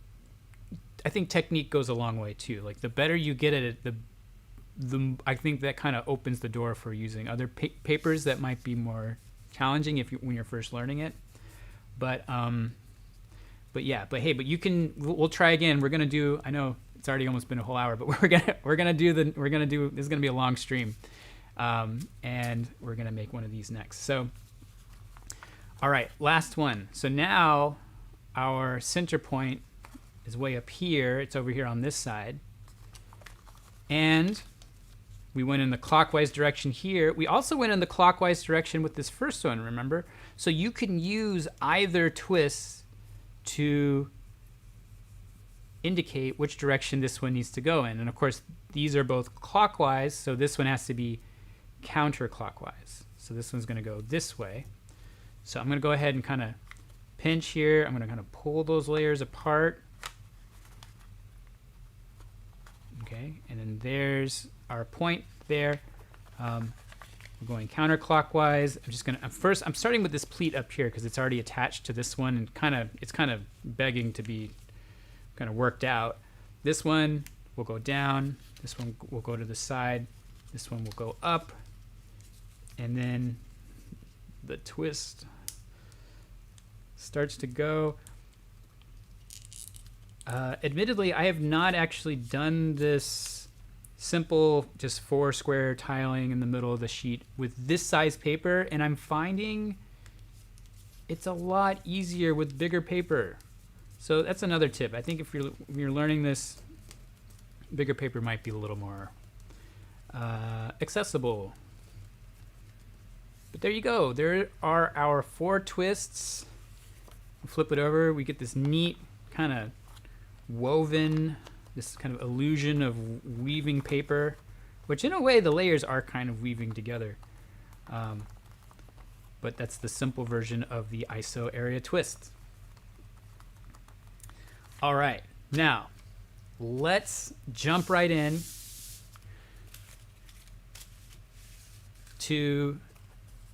I think technique goes a long way too. Like the better you get at it, the I think that kind of opens the door for using other papers that might be more challenging when you're first learning it. But yeah, but you can. We'll try again. We're gonna do. I know it's already almost been a whole hour, but we're gonna do. This is gonna be a long stream, and we're gonna make one of these next. So, all right, last one. So now our center point is way up here. It's over here on this side. And we went in the clockwise direction here. We also went in the clockwise direction with this first one, remember? So you can use either twist to indicate which direction this one needs to go in. And of course, these are both clockwise, so this one has to be counterclockwise. So this one's gonna go this way. So I'm gonna go ahead and kind of pinch here. I'm gonna kind of pull those layers apart. Okay, and then there's our point there. We're going counterclockwise. I'm starting with this pleat up here because it's already attached to this one, and it's kind of begging to be kind of worked out. This one will go down. This one will go to the side. This one will go up, and then the twist starts to go. Admittedly, I have not actually done this simple, just 4 square tiling in the middle of the sheet with this size paper, and I'm finding it's a lot easier with bigger paper. So that's another tip. I think if you're learning this, bigger paper might be a little more accessible. But there you go. There are our 4 twists. Flip it over. We get this neat kind of woven, this kind of illusion of weaving paper, which in a way the layers are kind of weaving together. But that's the simple version of the ISO area twist. All right, now let's jump right in to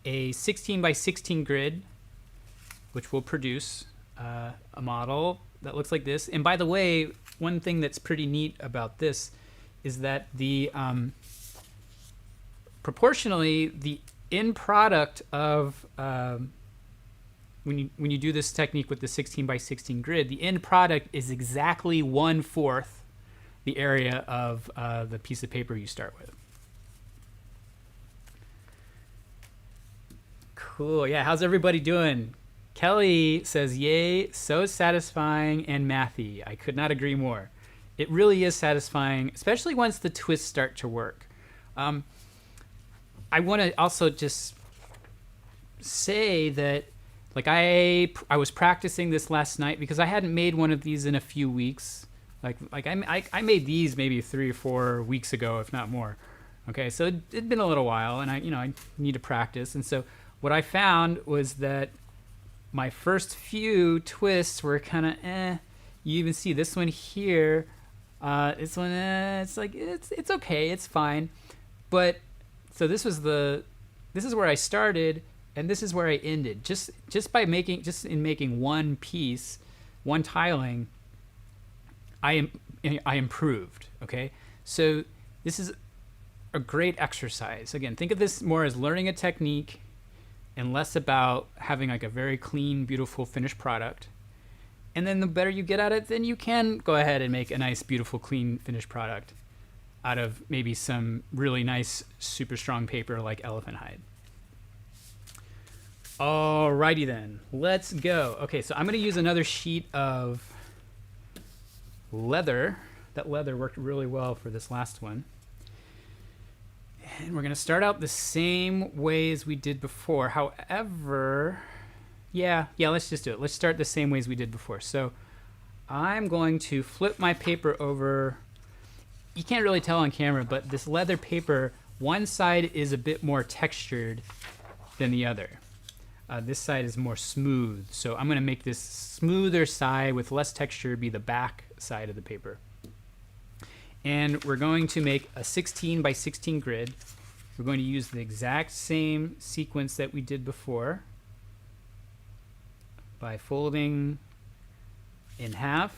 a 16 by 16 grid, which will produce a model that looks like this. And by the way, one thing that's pretty neat about this is that the proportionally the end product of when you do this technique with the 16 by 16 grid, the end product is exactly 1/4 the area of the piece of paper you start with. Cool. Yeah, how's everybody doing? Kelly says, yay, so satisfying and mathy. I could not agree more. It really is satisfying, especially once the twists start to work. I want to also just say that, like, I was practicing this last night because I hadn't made one of these in a few weeks. I made these maybe 3 or 4 weeks ago, if not more. Okay, so it'd been a little while, and I need to practice. And so what I found was that my first few twists were kind of You even see this one here. This one, it's like it's okay, it's fine. But so this is where I started, and this is where I ended. Just in making one piece, one tiling, I improved. Okay, so this is a great exercise. Again, think of this more as learning a technique and less about having like a very clean, beautiful finished product. And then the better you get at it, then you can go ahead and make a nice, beautiful, clean, finished product out of maybe some really nice, super strong paper like elephant hide. Alrighty then, let's go. Okay, so I'm going to use another sheet of leather. That leather worked really well for this last one. And we're going to start out the same way as we did before. However, yeah, let's just do it. Let's start the same ways we did before. So I'm going to flip my paper over. You can't really tell on camera, but this leather paper, one side is a bit more textured than the other. This side is more smooth. So I'm going to make this smoother side with less texture be the back side of the paper. And we're going to make a 16 by 16 grid. We're going to use the exact same sequence that we did before by folding in half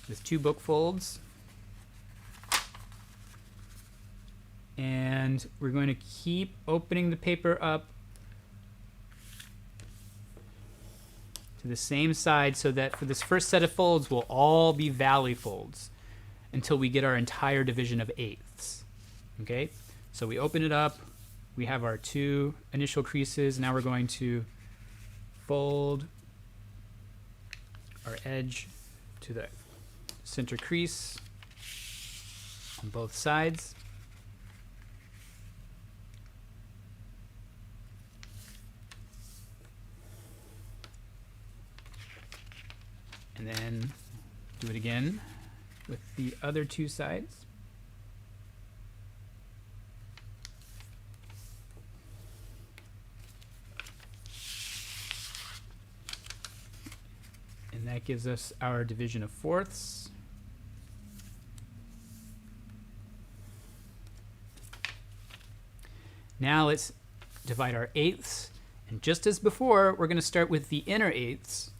with 2 book folds. And we're going to keep opening the paper up to the same side so that for this first set of folds will all be valley folds until we get our entire division of eighths. Okay, so we open it up, we have our 2 initial creases. Now we're going to fold our edge to the center crease on both sides. And then do it again with the other 2 sides. And that gives us our division of fourths. Now let's divide our eighths. And just as before, we're going to start with the inner eighths,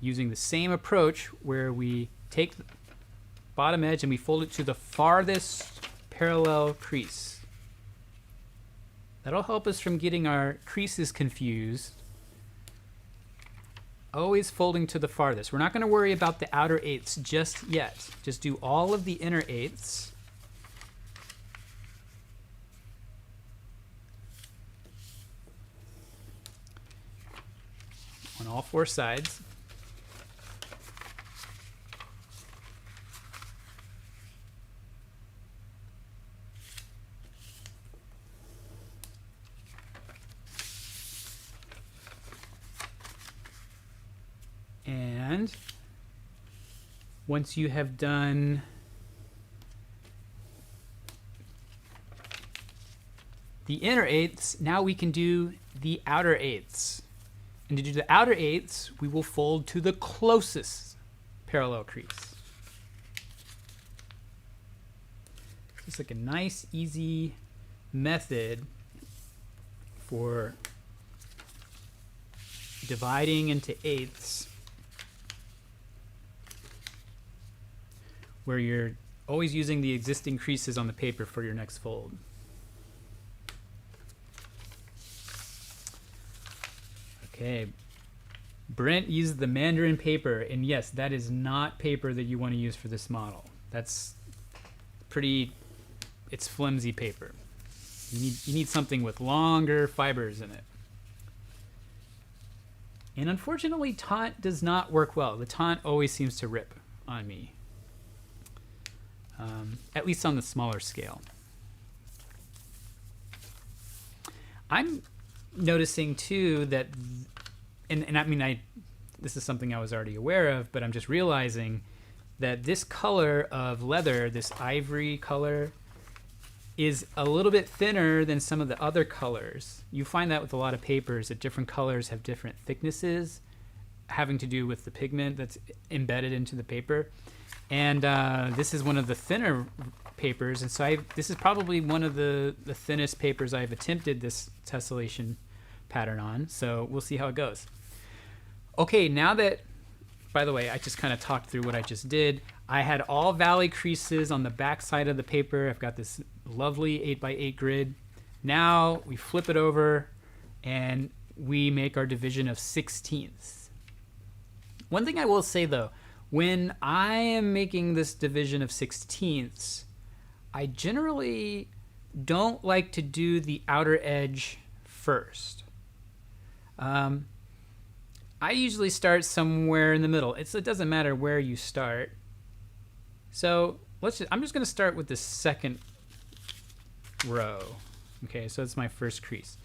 using the same approach where we take the bottom edge and we fold it to the farthest parallel crease. That'll help us from getting our creases confused. Always folding to the farthest. We're not going to worry about the outer eighths just yet. Just do all of the inner eighths. On all 4 sides. And once you have done the inner eighths, now we can do the outer eighths. And to do the outer eighths, we will fold to the closest parallel crease. It's like a nice, easy method for dividing into eighths, where you're always using the existing creases on the paper for your next fold. Okay, Brent used the Mandarin paper, and yes, that is not paper that you want to use for this model. That's it's flimsy paper. You need something with longer fibers in it. And unfortunately, taunt does not work well. The taunt always seems to rip on me, at least on the smaller scale. I'm noticing too that, and I mean, this is something I was already aware of, but I'm just realizing that this color of leather, this ivory color, is a little bit thinner than some of the other colors. You find that with a lot of papers, that different colors have different thicknesses, having to do with the pigment that's embedded into the paper. And this is one of the thinner papers, and so this is probably one of the thinnest papers I've attempted this tessellation pattern on, so we'll see how it goes. Okay, now that, by the way, I just kind of talked through what I just did. I had all valley creases on the back side of the paper. I've got this lovely 8x8 grid. Now we flip it over and we make our division of 16ths. One thing I will say though, when I am making this division of 16ths, I generally don't like to do the outer edge first. I usually start somewhere in the middle. It doesn't matter where you start. So I'm just going to start with the second row. Okay, so it's my first crease.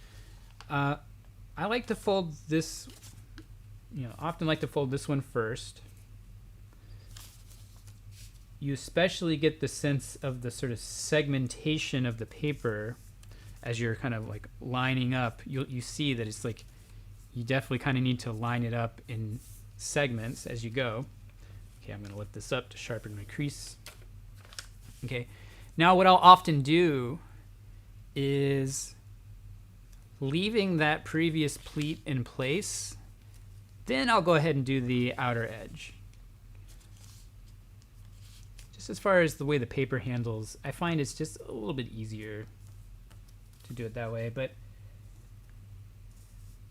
I like to fold this, often like to fold this one first. You especially get the sense of the sort of segmentation of the paper as you're kind of like lining up. You see that it's like you definitely kind of need to line it up in segments as you go. Okay, I'm going to lift this up to sharpen my crease. Okay, now what I'll often do is leaving that previous pleat in place, then I'll go ahead and do the outer edge. Just as far as the way the paper handles, I find it's just a little bit easier to do it that way, but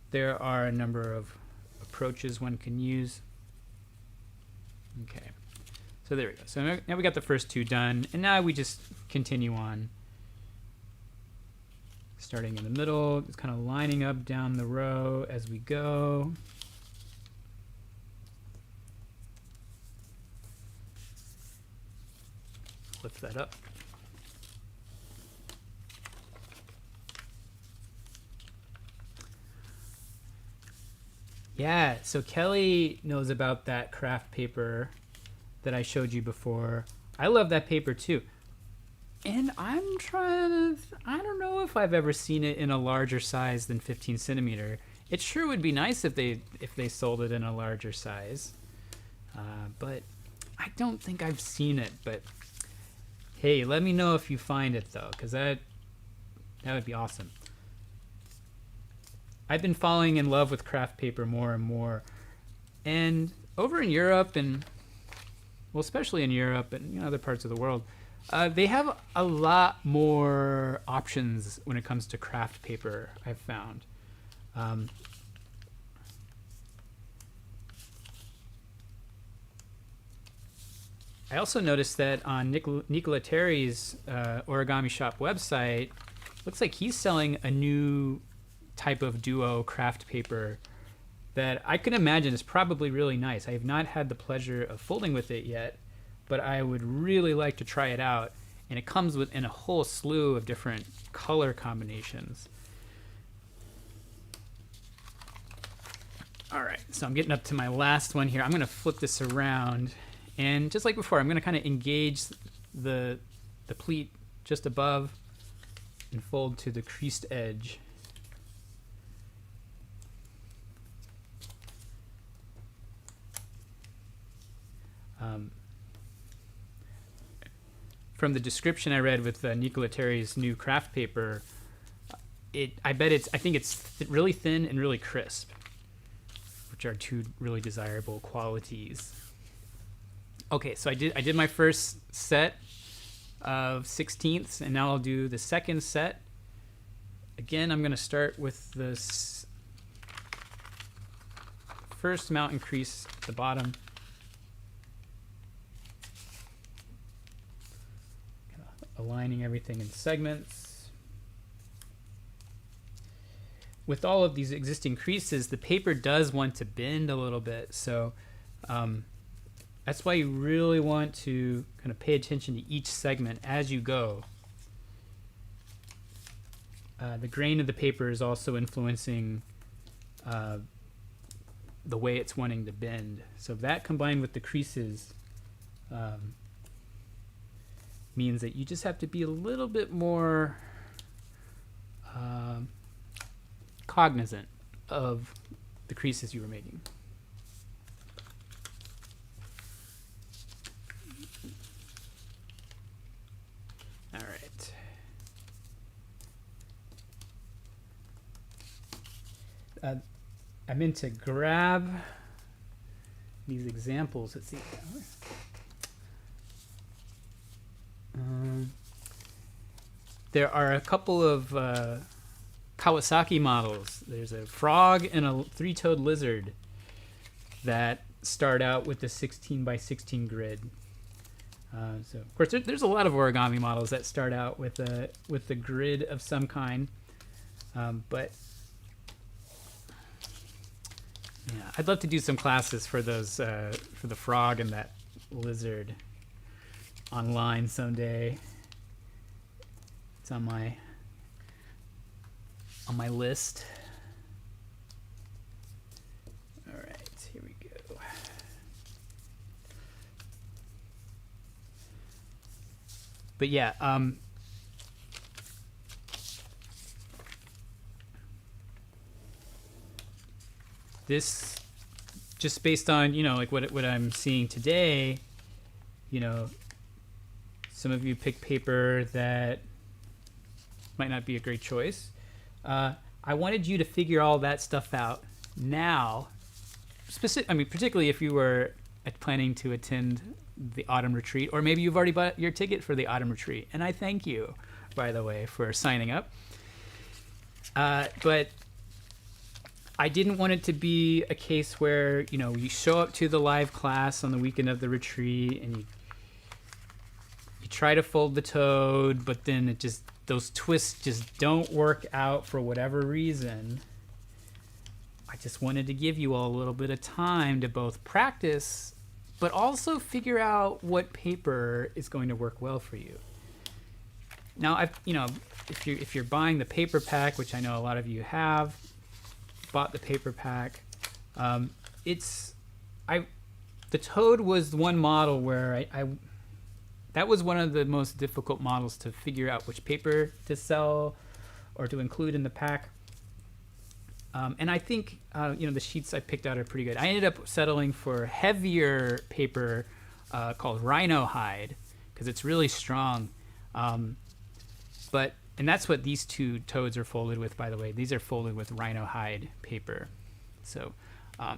there are a number of approaches one can use. Okay, so there we go. So now we got the first two done, and now we just continue on. Starting in the middle, just kind of lining up down the row as we go. Lift that up. Yeah, so Kelly knows about that craft paper that I showed you before. I love that paper too. And I'm trying to, I don't know if I've ever seen it in a larger size than 15 centimeter. It sure would be nice if they sold it in a larger size. But I don't think I've seen it. But hey, let me know if you find it though, because that would be awesome. I've been falling in love with craft paper more and more. And over in Europe, and well, especially in Europe and other parts of the world, they have a lot more options when it comes to craft paper, I've found. I also noticed that on Nicola Terry's Origami Shop website, looks like he's selling a new type of duo craft paper that I can imagine is probably really nice. I have not had the pleasure of folding with it yet, but I would really like to try it out. And it comes in a whole slew of different color combinations. All right, so I'm getting up to my last one here. I'm going to flip this around, and just like before, I'm going to kind of engage the pleat just above and fold to the creased edge. From the description I read with Nicola Terry's new craft paper, I think it's really thin and really crisp, which are two really desirable qualities. Okay, so I did my first set of 16ths, and now I'll do the second set. Again, I'm going to start with this first mountain crease at the bottom. Aligning everything in segments. with all of these existing creases, the paper does want to bend a little bit. So that's why you really want to kind of pay attention to each segment as you go. The grain of the paper is also influencing the way it's wanting to bend. So that combined with the creases means that you just have to be a little bit more cognizant of the creases you were making. All right. I meant to grab these examples. Let's see. There are a couple of Kawasaki models. There's a frog and a three-toed lizard that start out with the 16 by 16 grid. So of course there's a lot of origami models that start out with the grid of some kind, but yeah, I'd love to do some classes for those for the frog and that lizard online someday. It's on my list. All right, here we go. But yeah, this just based on, you know, like what I'm seeing today, you know, some of you pick paper that might not be a great choice. I wanted you to figure all that stuff out now. Particularly if you were planning to attend the autumn retreat, or maybe you've already bought your ticket for the autumn retreat. And I thank you, by the way, for signing up. But I didn't want it to be a case where, you know, you show up to the live class on the weekend of the retreat and you try to fold the toad, but then those twists just don't work out for whatever reason. I just wanted to give you all a little bit of time to both practice, but also figure out what paper is going to work well for you. Now, if you're buying the paper pack, which I know a lot of you have bought the paper pack, the toad was one model where that was one of the most difficult models to figure out which paper to sell or to include in the pack. And I think the sheets I picked out are pretty good. I ended up settling for heavier paper called Rhino Hide because it's really strong. And that's what these two toads are folded with, by the way. These are folded with Rhino Hide paper. So,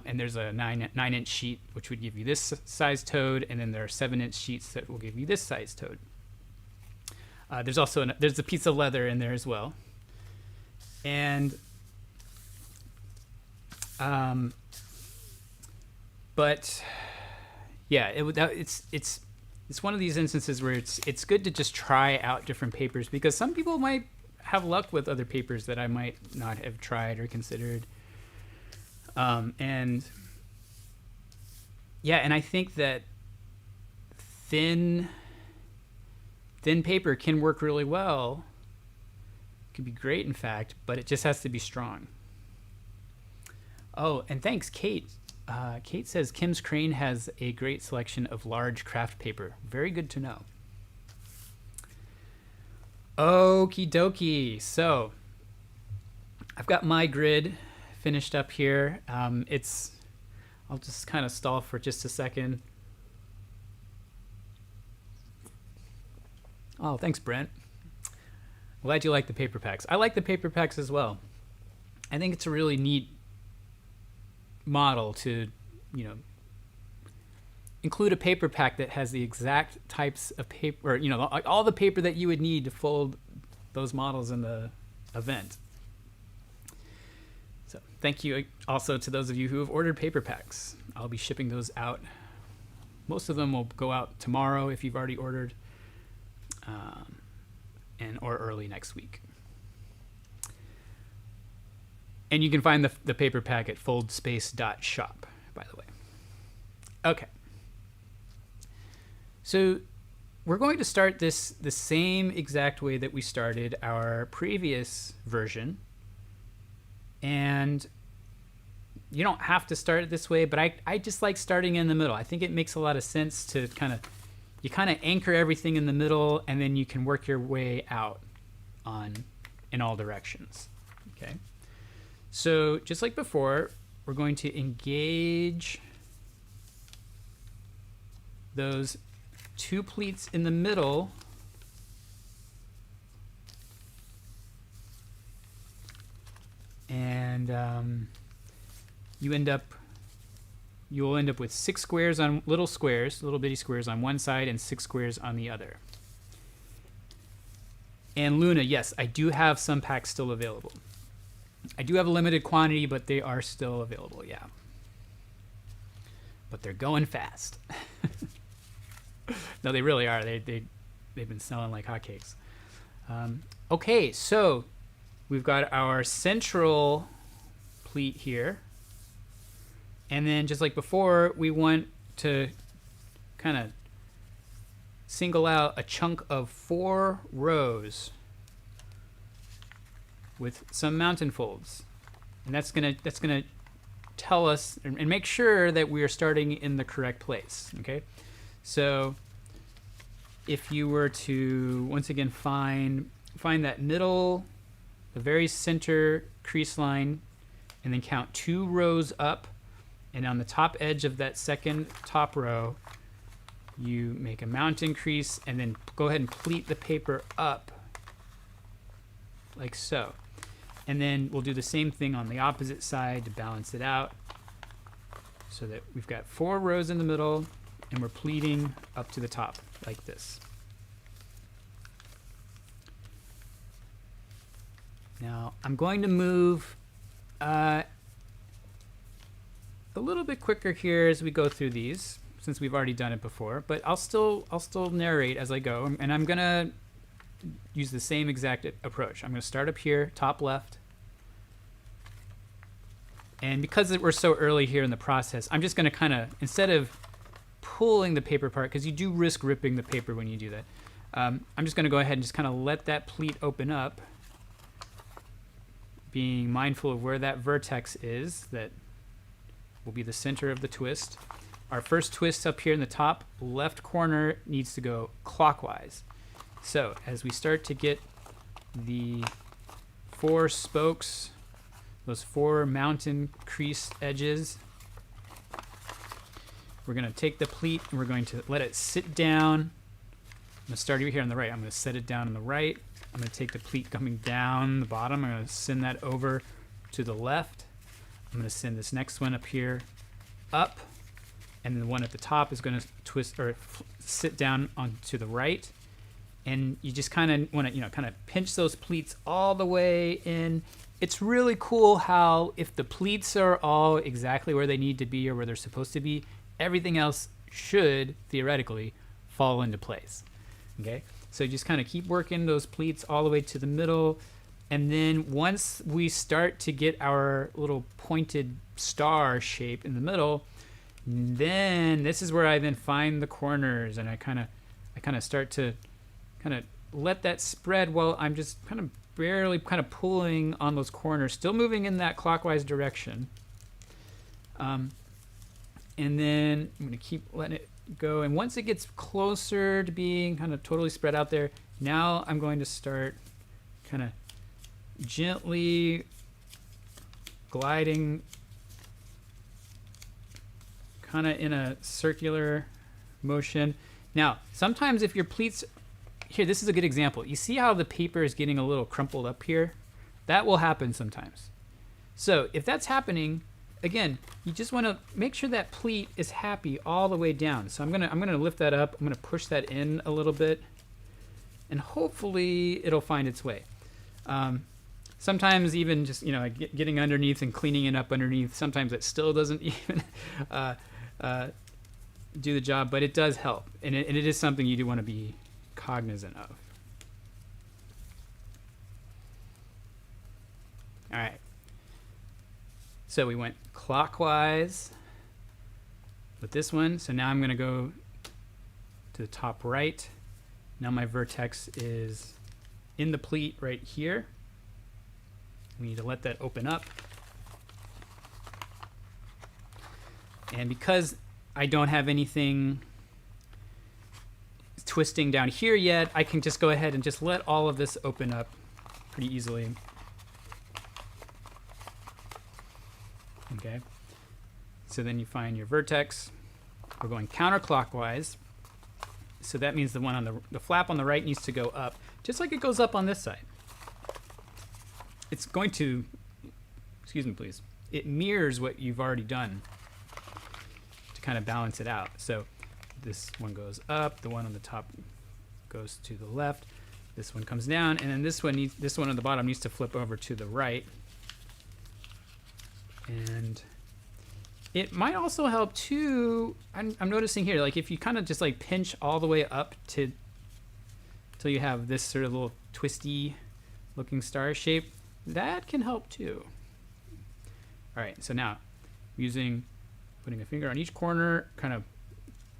and there's a 9-inch sheet which would give you this size toad, and then there are 7-inch sheets that will give you this size toad. There's also there's a piece of leather in there as well. And but yeah, it's one of these instances where it's good to just try out different papers, because some people might have luck with other papers that I might not have tried or considered. And I think that thin paper can work really well. It could be great, in fact, but it just has to be strong. Oh, and thanks, Kate. Kate says Kim's Crane has a great selection of large craft paper. Very good to know. Okie dokie. So I've got my grid finished up here. I'll just kind of stall for just a second. Oh, thanks, Brent. Glad you like the paper packs. I like the paper packs as well. I think it's a really neat model to, include a paper pack that has the exact types of paper, or, all the paper that you would need to fold those models in the event. So thank you also to those of you who have ordered paper packs. I'll be shipping those out. Most of them will go out tomorrow if you've already ordered, or early next week. And you can find the paper pack at foldspace.shop, by the way. Okay. So we're going to start this the same exact way that we started our previous version. And you don't have to start it this way, but I just like starting in the middle. I think it makes a lot of sense to you kind of anchor everything in the middle, and then you can work your way out in all directions. Okay. So just like before, we're going to engage those 2 pleats in the middle. And you'll end up with 6 squares on little bitty squares on one side and 6 squares on the other. And Luna, yes, I do have some packs still available. I do have a limited quantity, but they are still available, yeah. But they're going fast. No, they really are. They've been selling like hotcakes. Okay, so we've got our central pleat here. And then just like before, we want to kind of single out a chunk of 4 rows with some mountain folds. And that's gonna tell us and make sure that we are starting in the correct place. Okay? So if you were to once again find that middle, the very center crease line, and then count 2 rows up, and on the top edge of that second top row, you make a mountain crease, and then go ahead and pleat the paper up like so. And then we'll do the same thing on the opposite side to balance it out, so that we've got 4 rows in the middle, and we're pleating up to the top like this. Now I'm going to move a little bit quicker here as we go through these, since we've already done it before, but I'll still narrate as I go, and I'm gonna use the same exact approach. I'm gonna start up here, top left, and because we're so early here in the process, I'm just gonna kind of, instead of pulling the paper apart, because you do risk ripping the paper when you do that, I'm just gonna go ahead and just kind of let that pleat open up, being mindful of where that vertex is, that will be the center of the twist. Our first twist up here in the top left corner needs to go clockwise. So as we start to get the 4 spokes, those 4 mountain crease edges, we're going to take the pleat and we're going to let it sit down. I'm going to start over here on the right. I'm going to set it down on the right. I'm going to take the pleat coming down the bottom. I'm going to send that over to the left. I'm going to send this next one up here up, and then the one at the top is going to twist or sit down onto the right. And you just kind of want to, kind of pinch those pleats all the way in. It's really cool how if the pleats are all exactly where they need to be or where they're supposed to be, everything else should theoretically fall into place. Okay, so just kind of keep working those pleats all the way to the middle. And then once we start to get our little pointed star shape in the middle, then this is where I then find the corners, and I kind of start to kind of let that spread while I'm just kind of barely kind of pulling on those corners, still moving in that clockwise direction. And then I'm going to keep letting it go. And once it gets closer to being kind of totally spread out there, now I'm going to start kind of gently gliding kind of in a circular motion. Now, sometimes if your pleats, here, this is a good example. You see how the paper is getting a little crumpled up here? That will happen sometimes. So if that's happening, again, you just want to make sure that pleat is happy all the way down. So I'm gonna lift that up. I'm gonna push that in a little bit, and hopefully it'll find its way. Sometimes even just getting underneath and cleaning it up underneath, sometimes it still doesn't even do the job, but it does help, and it is something you do want to be cognizant of. All right. So we went clockwise with this one. So now I'm going to go to the top right. Now my vertex is in the pleat right here. We need to let that open up. And because I don't have anything twisting down here yet, I can just go ahead and just let all of this open up pretty easily. Okay. So then you find your vertex. We're going counterclockwise. So that means the one on the flap on the right needs to go up, just like it goes up on this side. It's going to, excuse me, please. It mirrors what you've already done to kind of balance it out. So this one goes up, the one on the top goes to the left, this one comes down, and then this one on the bottom needs to flip over to the right. And it might also help too, I'm noticing here, like if you kind of just like pinch all the way up till you have this sort of little twisty looking star shape, that can help too. All right, so now putting a finger on each corner, kind of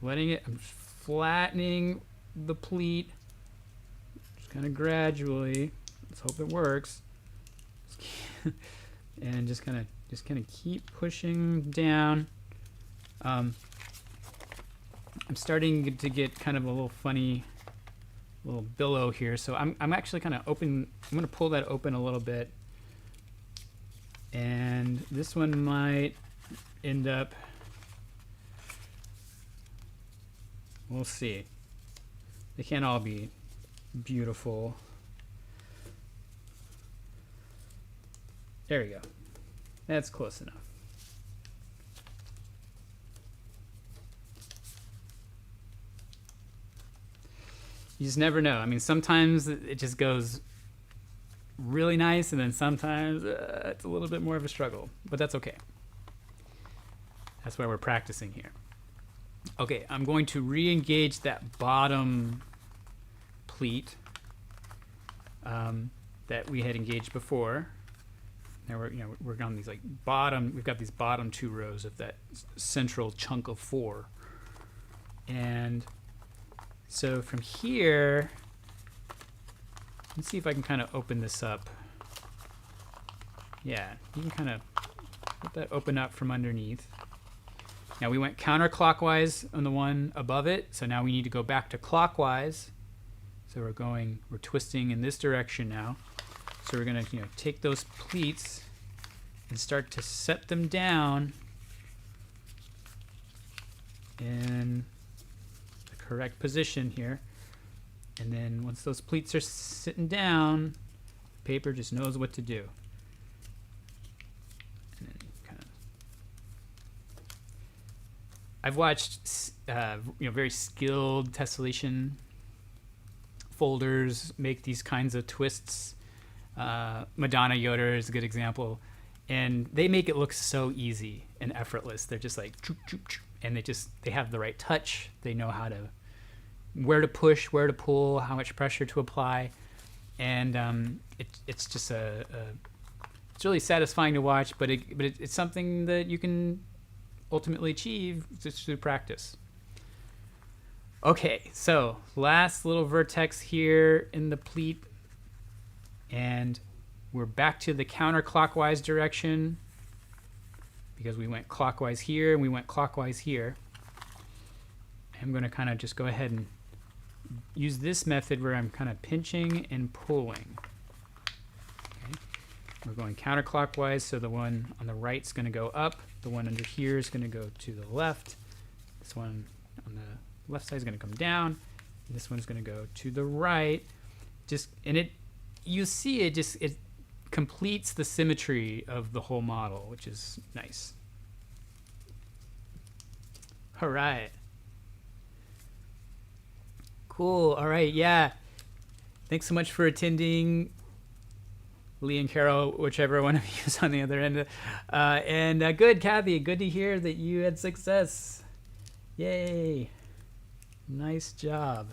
letting it, I'm flattening the pleat, just kind of gradually. Let's hope it works. And just kind of keep pushing down. I'm starting to get kind of a little funny little billow here, so I'm actually kind of open. I'm going to pull that open a little bit, and this one might end up. We'll see. They can't all be beautiful. There we go. That's close enough. You just never know. I mean, sometimes it just goes really nice, and then sometimes it's a little bit more of a struggle, but that's okay. That's why we're practicing here. Okay, I'm going to re-engage that bottom pleat that we had engaged before. Now we're on these like bottom. We've got these bottom two rows of that central chunk of 4, and so from here, let's see if I can kind of open this up. Yeah, you can kind of let that open up from underneath. Now we went counterclockwise on the one above it, so now we need to go back to clockwise. So we're twisting in this direction now. So we're gonna take those pleats and start to set them down in the correct position here. And then once those pleats are sitting down, the paper just knows what to do. And then kind of, I've watched very skilled tessellation folders make these kinds of twists. Madonna Yoder is a good example, and they make it look so easy and effortless. They're just like choop, choop, choop, and they have the right touch. They know where to push, where to pull, how much pressure to apply, and it's just it's really satisfying to watch. But it's something that you can ultimately achieve just through practice. Okay, so last little vertex here in the pleat. And we're back to the counterclockwise direction because we went clockwise here and we went clockwise here. I'm going to kind of just go ahead and use this method where I'm kind of pinching and pulling. Okay. We're going counterclockwise, so the one on the right is going to go up. The one under here is going to go to the left. This one on the left side is going to come down. And this one's going to go to the right. You see it completes the symmetry of the whole model, which is nice. All right. Cool. All right. Yeah. Thanks so much for attending, Lee and Carol, whichever one of you is on the other end. And good, Kathy. Good to hear that you had success. Yay. Nice job.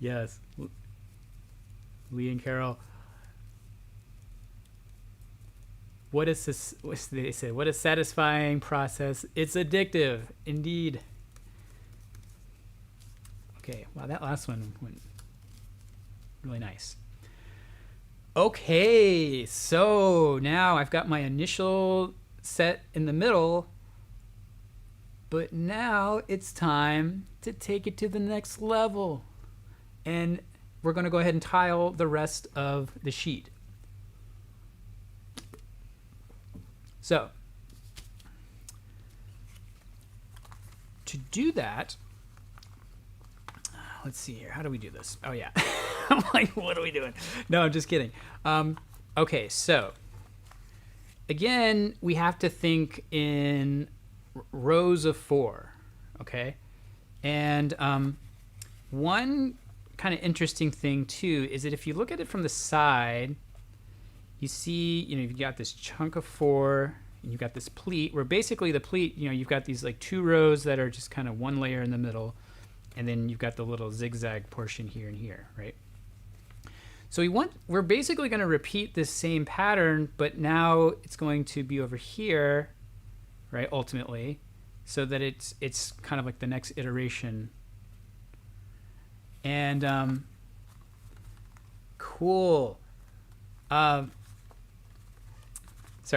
Yes, Lee and Carol. What is this? They say, what a satisfying process. It's addictive, indeed. Okay, wow, that last one went really nice. Okay, so now I've got my initial set in the middle, but now it's time to take it to the next level. And we're going to go ahead and tile the rest of the sheet. So, to do that, let's see here. How do we do this? Oh, yeah. I'm like, what are we doing? No, I'm just kidding. Okay, so, again, we have to think in rows of 4, okay? And one kind of interesting thing, too, is that if you look at it from the side, you see, you've got this chunk of 4, and you've got this pleat, where basically the pleat, you've got these like 2 rows that are just kind of one layer in the middle, and then you've got the little zigzag portion here and here, right? So we're basically going to repeat this same pattern, but now it's going to be over here, right, ultimately, so that it's kind of like the next iteration. And cool. Sorry,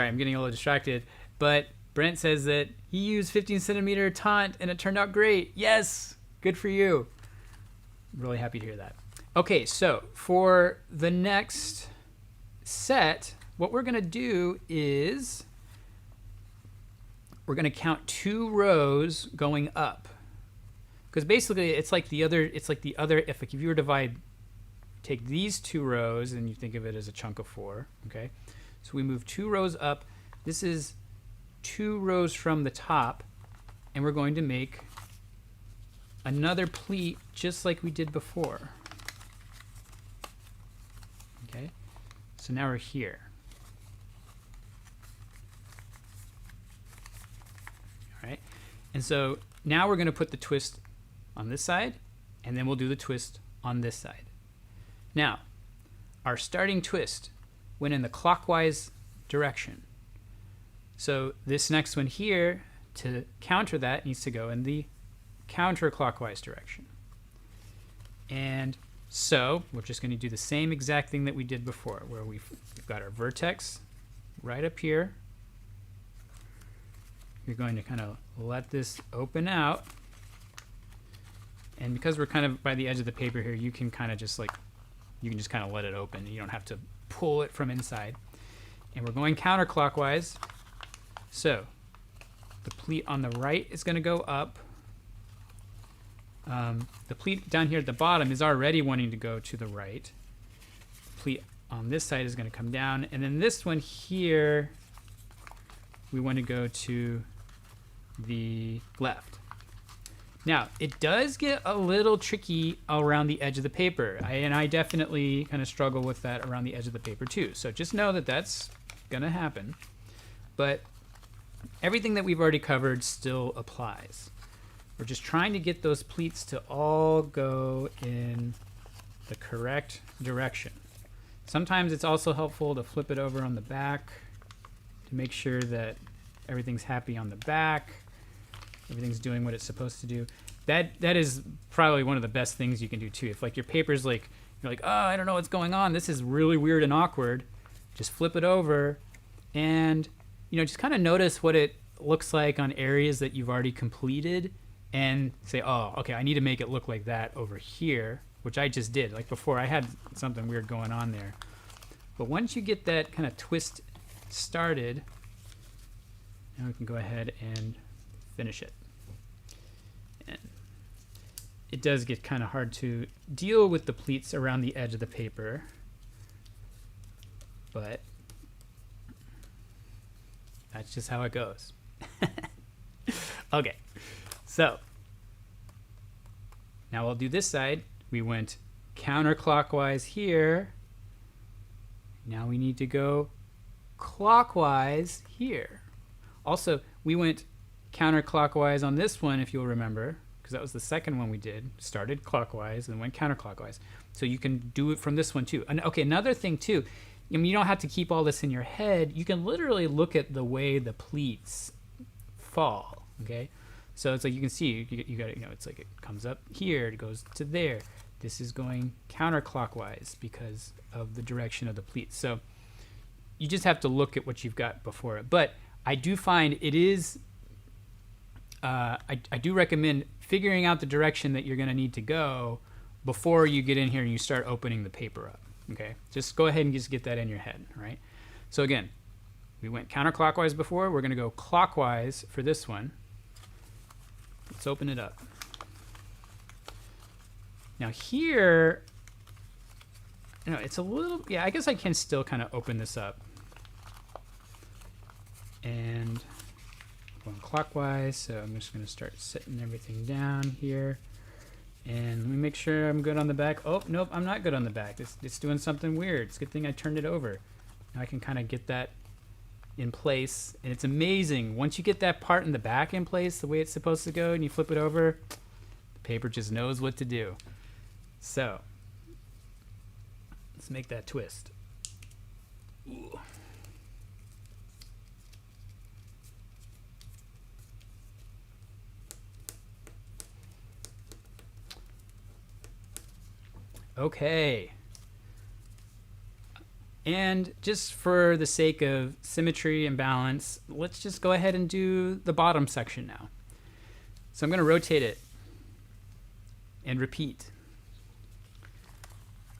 I'm getting a little distracted, but Brent says that he used 15 centimeter taunt and it turned out great. Yes, good for you. I'm really happy to hear that. Okay, so for the next set, what we're going to do is we're going to count 2 rows going up, because basically it's like the other. If you were to take these 2 rows and you think of it as a chunk of 4, okay. So we move 2 rows up. This is 2 rows from the top, and we're going to make another pleat just like we did before. Okay, so now we're here. All right, and so now we're going to put the twist on this side, and then we'll do the twist on this side. Now, our starting twist went in the clockwise direction. So this next one here, to counter that, needs to go in the counterclockwise direction. And so we're just going to do the same exact thing that we did before, where we've got our vertex right up here. You're going to kind of let this open out. And because we're kind of by the edge of the paper here, you can kind of just let it open. You don't have to pull it from inside. And we're going counterclockwise. So the pleat on the right is going to go up. The pleat down here at the bottom is already wanting to go to the right. The pleat on this side is going to come down. And then this one here, we want to go to the left. Now, it does get a little tricky around the edge of the paper. I definitely kind of struggle with that around the edge of the paper too. So just know that that's going to happen. But everything that we've already covered still applies. We're just trying to get those pleats to all go in the correct direction. Sometimes it's also helpful to flip it over on the back to make sure that everything's happy on the back. Everything's doing what it's supposed to do. That is probably one of the best things you can do too. If like your paper's like, you're like, oh, I don't know what's going on. This is really weird and awkward. Just flip it over and, just kind of notice what it looks like on areas that you've already completed and say, oh, okay, I need to make it look like that over here, which I just did. Like before, I had something weird going on there. But once you get that kind of twist started, now we can go ahead and finish it. And it does get kind of hard to deal with the pleats around the edge of the paper, but that's just how it goes. Okay, so now we'll do this side. We went counterclockwise here. Now we need to go clockwise here. Also, we went counterclockwise on this one, if you'll remember, because that was the second one we did. Started clockwise and went counterclockwise. So you can do it from this one too. And okay, another thing too, I mean, you don't have to keep all this in your head. You can literally look at the way the pleats fall, okay? So it's like you can see, you got it, you know, it's like it comes up here, it goes to there. This is going counterclockwise because of the direction of the pleats. So you just have to look at what you've got before it. But I do find it is, I do recommend figuring out the direction that you're going to need to go before you get in here and you start opening the paper up. Okay, just go ahead and just get that in your head, right? So again, we went counterclockwise before. We're going to go clockwise for this one. Let's open it up. Now here, you know, it's a little, yeah, I guess I can still kind of open this up. And going clockwise, so I'm just going to start setting everything down here. And let me make sure I'm good on the back. Oh, nope, I'm not good on the back. It's doing something weird. It's a good thing I turned it over. Now I can kind of get that in place. And it's amazing. Once you get that part in the back in place, the way it's supposed to go, and you flip it over, the paper just knows what to do. So, let's make that twist. Ooh. Okay. And just for the sake of symmetry and balance, let's just go ahead and do the bottom section now. So I'm going to rotate it and repeat.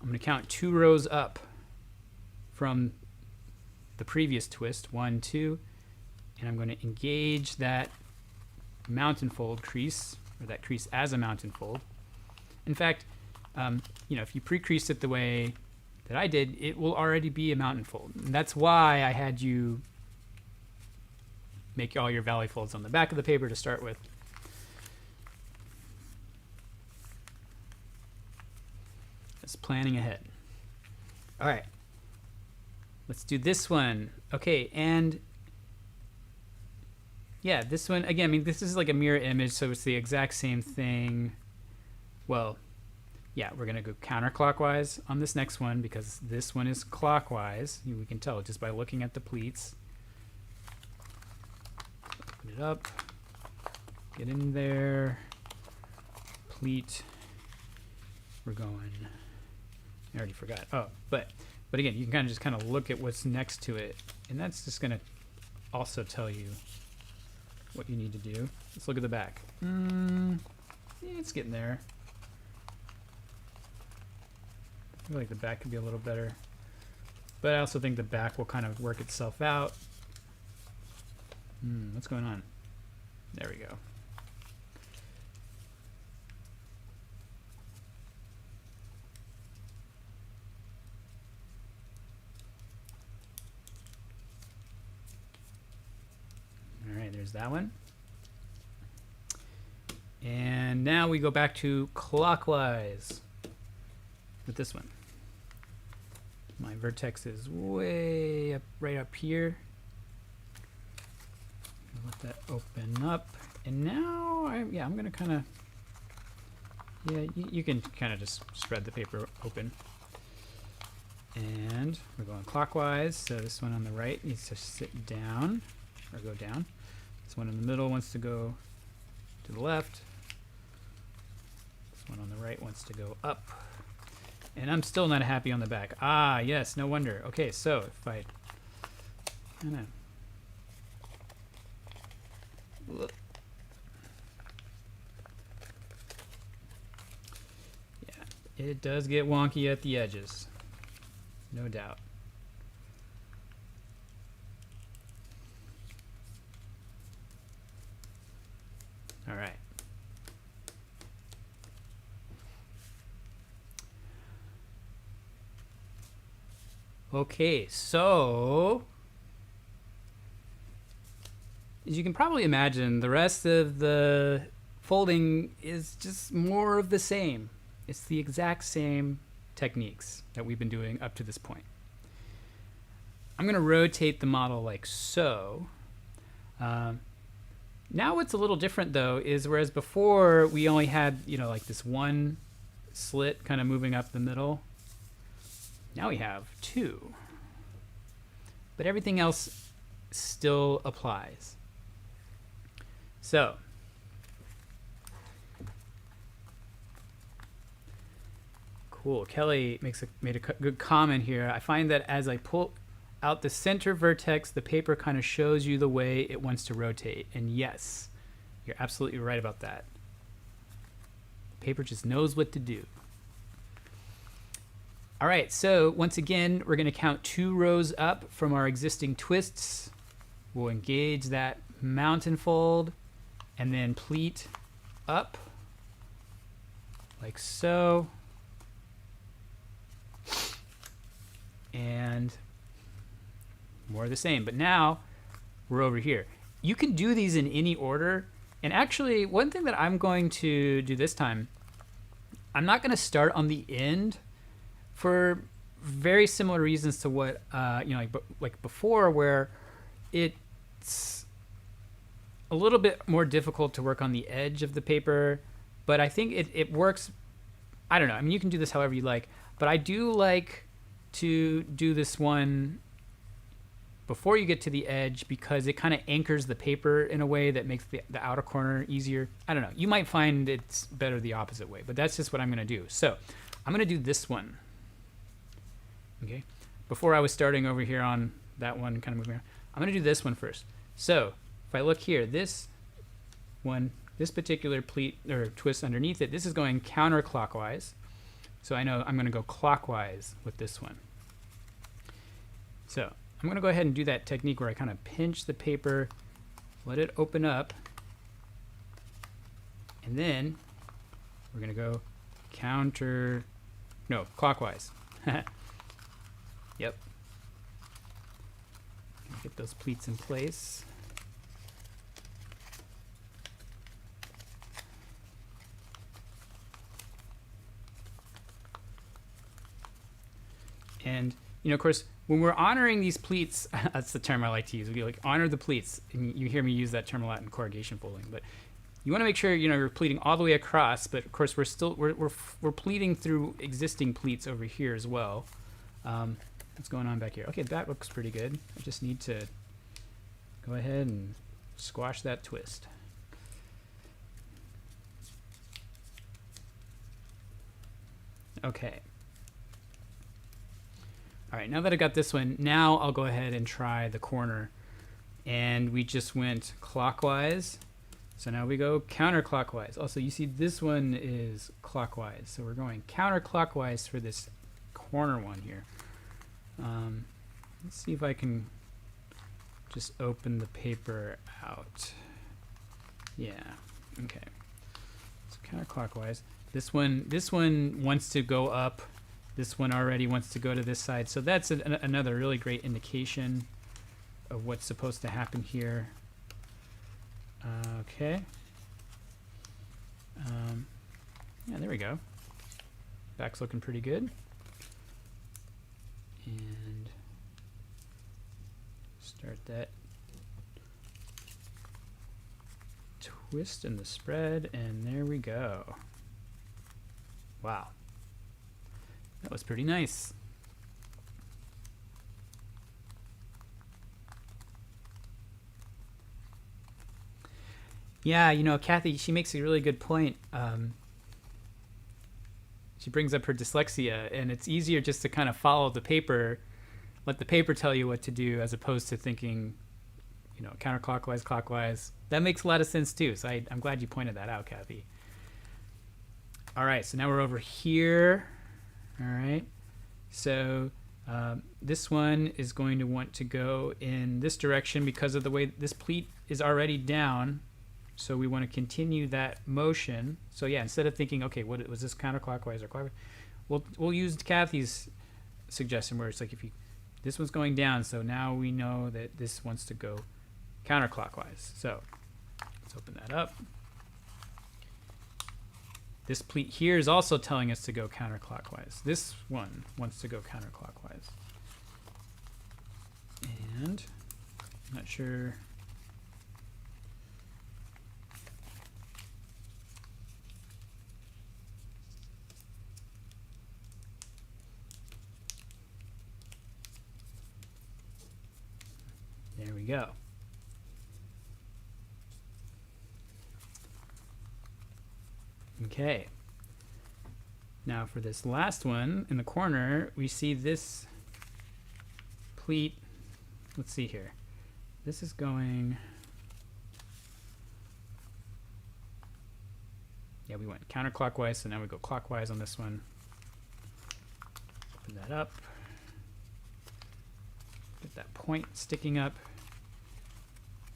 I'm going to count 2 rows up from the previous twist, 1, 2, and I'm going to engage that mountain fold crease, or that crease as a mountain fold. In fact, you know, if you pre-crease it the way that I did, it will already be a mountain fold. And that's why I had you make all your valley folds on the back of the paper to start with. Just planning ahead. All right, let's do this one. Okay, and yeah, this one, again, I mean, this is like a mirror image, so it's the exact same thing. Well, yeah, we're going to go counterclockwise on this next one because this one is clockwise. We can tell just by looking at the pleats. Open it up. Get in there. Pleat. We're going... I already forgot. Oh, but again, you can kind of just kind of look at what's next to it. And that's just going to also tell you what you need to do. Let's look at the back. Yeah, it's getting there. I feel like the back could be a little better, but I also think the back will kind of work itself out. What's going on? There we go. All right, there's that one. And now we go back to clockwise with this one. My vertex is way up, right up here. Let that open up. And now, I'm going to kind of, yeah, you can kind of just spread the paper open. And we're going clockwise, so this one on the right needs to sit down, or go down. This one in the middle wants to go to the left. This one on the right wants to go up. And I'm still not happy on the back. Ah, yes, no wonder. Okay, so if I kind of... Yeah, it does get wonky at the edges. No doubt. All right. Okay, so as you can probably imagine, the rest of the folding is just more of the same. It's the exact same techniques that we've been doing up to this point. I'm going to rotate the model like so. Now what's a little different though is whereas before we only had, you know, like this one slit kind of moving up the middle, now we have 2. but everything else still applies. So cool. Kelly made a good comment here. I find that as I pull out the center vertex, the paper kind of shows you the way it wants to rotate. And yes, you're absolutely right about that. The paper just knows what to do. All right, so once again, we're going to count 2 rows up from our existing twists. We'll engage that mountain fold and then pleat up like so. And more of the same. But now we're over here. You can do these in any order. And actually, one thing that I'm going to do this time, I'm not going to start on the end for very similar reasons to what like before, where it's a little bit more difficult to work on the edge of the paper. But I think it works. I don't know. I mean, you can do this however you like. But I do like to do this one before you get to the edge because it kind of anchors the paper in a way that makes the outer corner easier. I don't know. You might find it's better the opposite way, but that's just what I'm going to do. So I'm going to do this one. Okay. Before I was starting over here on that one, kind of moving around. I'm going to do this one first. So if I look here, this one, this particular pleat or twist underneath it, this is going counterclockwise. So I know I'm going to go clockwise with this one. So I'm going to go ahead and do that technique where I kind of pinch the paper, let it open up, and then we're going to go clockwise. Yep. Get those pleats in place. And, of course, when we're honoring these pleats, that's the term I like to use. We like honor the pleats. And you hear me use that term a lot in corrugation folding. But you want to make sure, you're pleating all the way across. But, of course, we're pleating through existing pleats over here as well. What's going on back here? Okay, that looks pretty good. I just need to go ahead and squash that twist. Okay. All right, now that I got this one, now I'll go ahead and try the corner. And we just went clockwise. So now we go counterclockwise. Also, you see this one is clockwise. So we're going counterclockwise for this corner one here. Let's see if I can just open the paper out. Yeah, okay. So counterclockwise. This one wants to go up. This one already wants to go to this side. So that's another really great indication of what's supposed to happen here. Okay. Yeah, there we go. Back's looking pretty good. And start that twist in the spread, and there we go. Wow. That was pretty nice. Yeah, Kathy, she makes a really good point. She brings up her dyslexia, and it's easier just to kind of follow the paper, let the paper tell you what to do, as opposed to thinking, counterclockwise, clockwise. That makes a lot of sense too. So I'm glad you pointed that out, Kathy. All right, so now we're over here. All right, so this one is going to want to go in this direction because of the way this pleat is already down. So we want to continue that motion. So yeah, instead of thinking, okay, what was this, counterclockwise or clockwise? We'll use Kathy's suggestion where it's like this one's going down, so now we know that this wants to go counterclockwise. So let's open that up. This pleat here is also telling us to go counterclockwise. This one wants to go counterclockwise. And I'm not sure. There we go. Okay. Now for this last one in the corner, we see this pleat. Let's see here. This is going... Yeah, we went counterclockwise, so now we go clockwise on this one. Open that up. Get that point sticking up.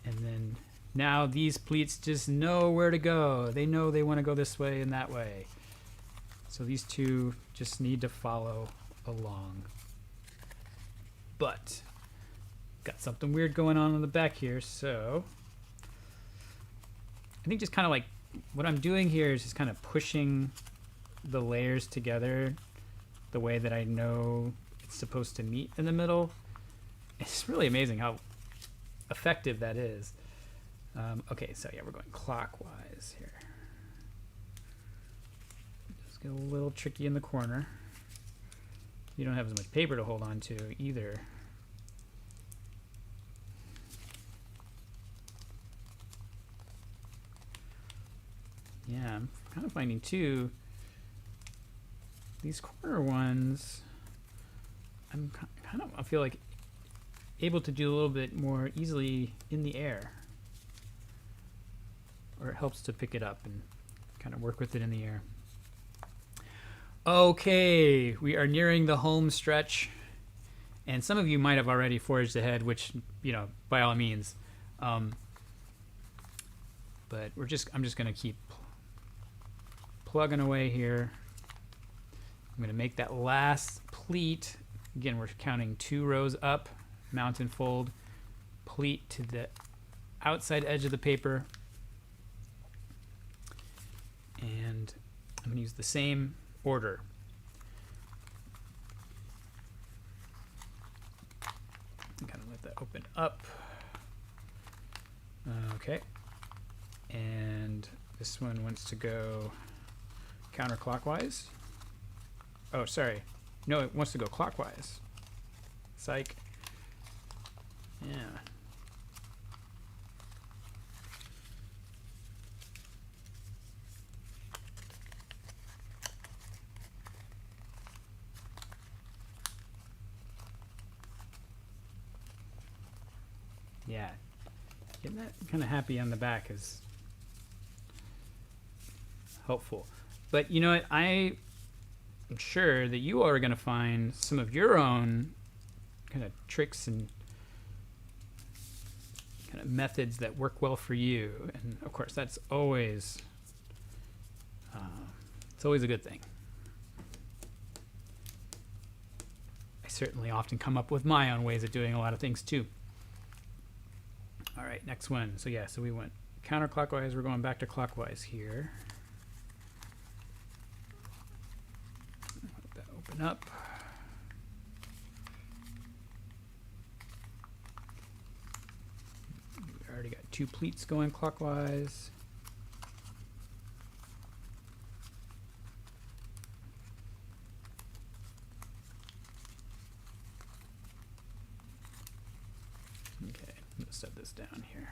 And then now these pleats just know where to go. They know they want to go this way and that way. So these two just need to follow along. But got something weird going on the back here, so I think just kind of like what I'm doing here is just kind of pushing the layers together the way that I know it's supposed to meet in the middle. It's really amazing how effective that is. Okay, so yeah, we're going clockwise here. Just get a little tricky in the corner. You don't have as much paper to hold on to either. Yeah, I'm kind of finding too, these corner ones, I feel like able to do a little bit more easily in the air. Or it helps to pick it up and kind of work with it in the air. Okay, we are nearing the home stretch. And some of you might have already forged ahead, which, you know, by all means. But I'm just going to keep plugging away here. I'm going to make that last pleat. Again, we're counting 2 rows up, mount and fold, pleat to the outside edge of the paper. And I'm going to use the same order. And kind of let that open up. Okay. And this one wants to go counterclockwise. Oh, sorry. No, it wants to go clockwise. Psych. Yeah. Yeah. Getting that kind of happy on the back is helpful. But you know what? I'm sure that you are going to find some of your own kind of tricks and kind of methods that work well for you. And of course, that's always, it's always a good thing. I certainly often come up with my own ways of doing a lot of things too. All right, next one. So yeah, so we went counterclockwise. We're going back to clockwise here. Let that open up. We already got 2 pleats going clockwise. Okay, let's set this down here.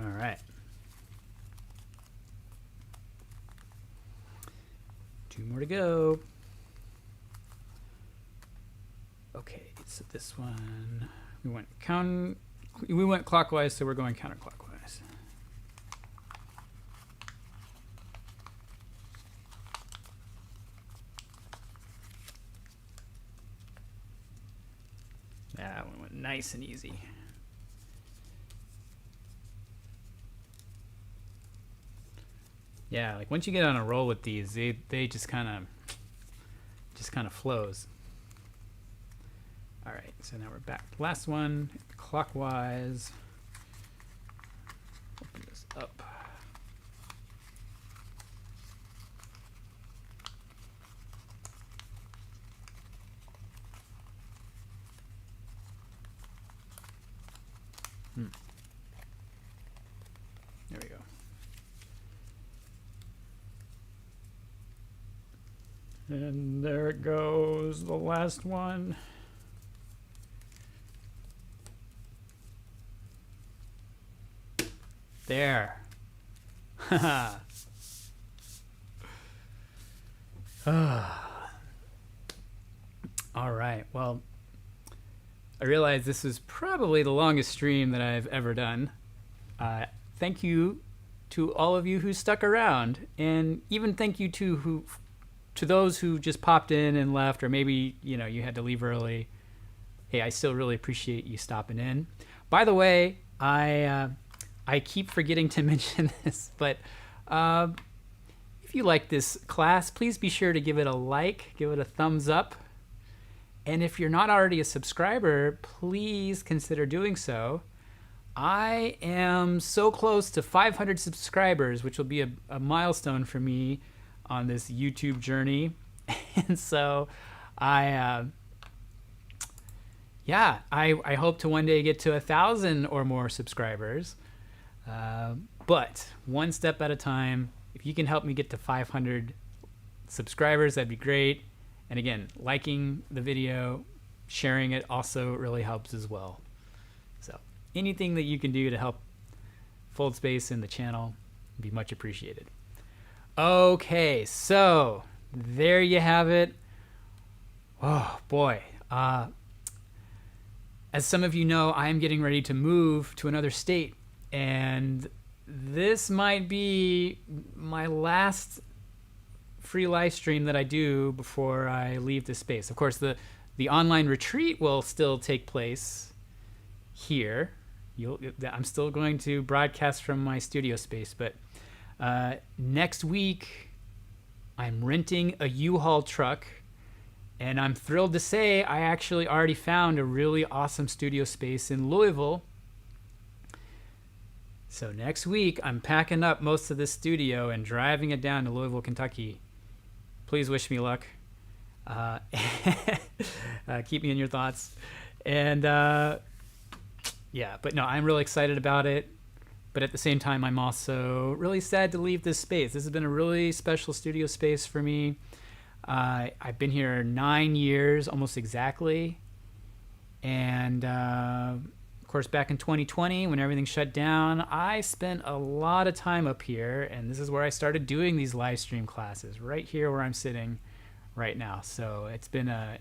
All right. 2 more to go. Okay, so this one we went clockwise, so we're going counterclockwise. That one went nice and easy. Yeah, like once you get on a roll with these, they just kind of flows. All right, so now we're back. Last one, clockwise. Open this up. There we go. And there it goes, the last one. There. All right. Well, I realize this is probably the longest stream that I've ever done. Thank you to all of you who stuck around, and even thank you to those who just popped in and left, or maybe you had to leave early. Hey, I still really appreciate you stopping in. By the way, I keep forgetting to mention this, but if you like this class, please be sure to give it a like, give it a thumbs up. And if you're not already a subscriber, please consider doing so. I am so close to 500 subscribers, which will be a milestone for me on this YouTube journey. And so I hope to one day get to 1,000 or more subscribers. But one step at a time. If you can help me get to 500 subscribers, that'd be great. And again, liking the video, sharing it also really helps as well. So anything that you can do to help Foldspace and the channel would be much appreciated. Okay, so there you have it. Oh boy. As some of you know, I am getting ready to move to another state, and this might be my last free live stream that I do before I leave this space. Of course, the online retreat will still take place here. I'm still going to broadcast from my studio space, but next week I'm renting a U-Haul truck, and I'm thrilled to say I actually already found a really awesome studio space in Louisville. So next week I'm packing up most of this studio and driving it down to Louisville, Kentucky. Please wish me luck. Keep me in your thoughts. And yeah, but no, I'm really excited about it. But at the same time, I'm also really sad to leave this space. This has been a really special studio space for me. I've been here 9 years, almost exactly. And of course, back in 2020, when everything shut down, I spent a lot of time up here, and this is where I started doing these live stream classes, right here where I'm sitting right now. So it's been an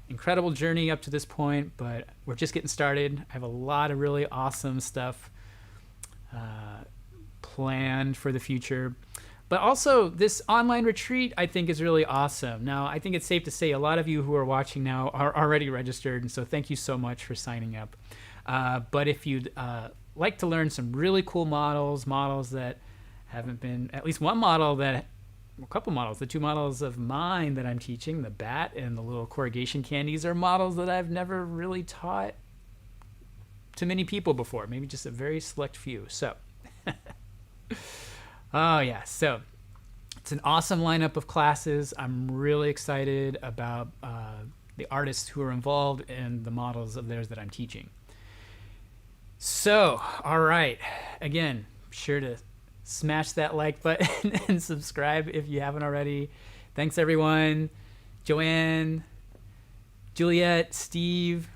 incredible journey up to this point, but we're just getting started. I have a lot of really awesome stuff planned for the future. But also, this online retreat, I think, is really awesome. Now, I think it's safe to say a lot of you who are watching now are already registered, and so thank you so much for signing up. But if you'd like to learn some really cool models that haven't been, at least one model that, a couple models, the two models of mine that I'm teaching, the bat and the little corrugation candies, are models that I've never really taught to many people before, maybe just a very select few. So, oh yeah, so it's an awesome lineup of classes. I'm really excited about the artists who are involved and the models of theirs that I'm teaching. So, all right, again, be sure to smash that like button and subscribe if you haven't already. Thanks, everyone. Joanne, Juliet, Steve,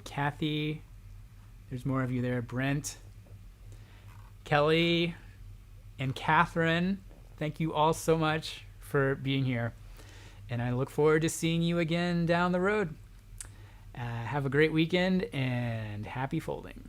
Kathy. There's more of you there. Brent, Kelly, and Catherine. Thank you all so much for being here. And I look forward to seeing you again down the road. Have a great weekend and happy folding.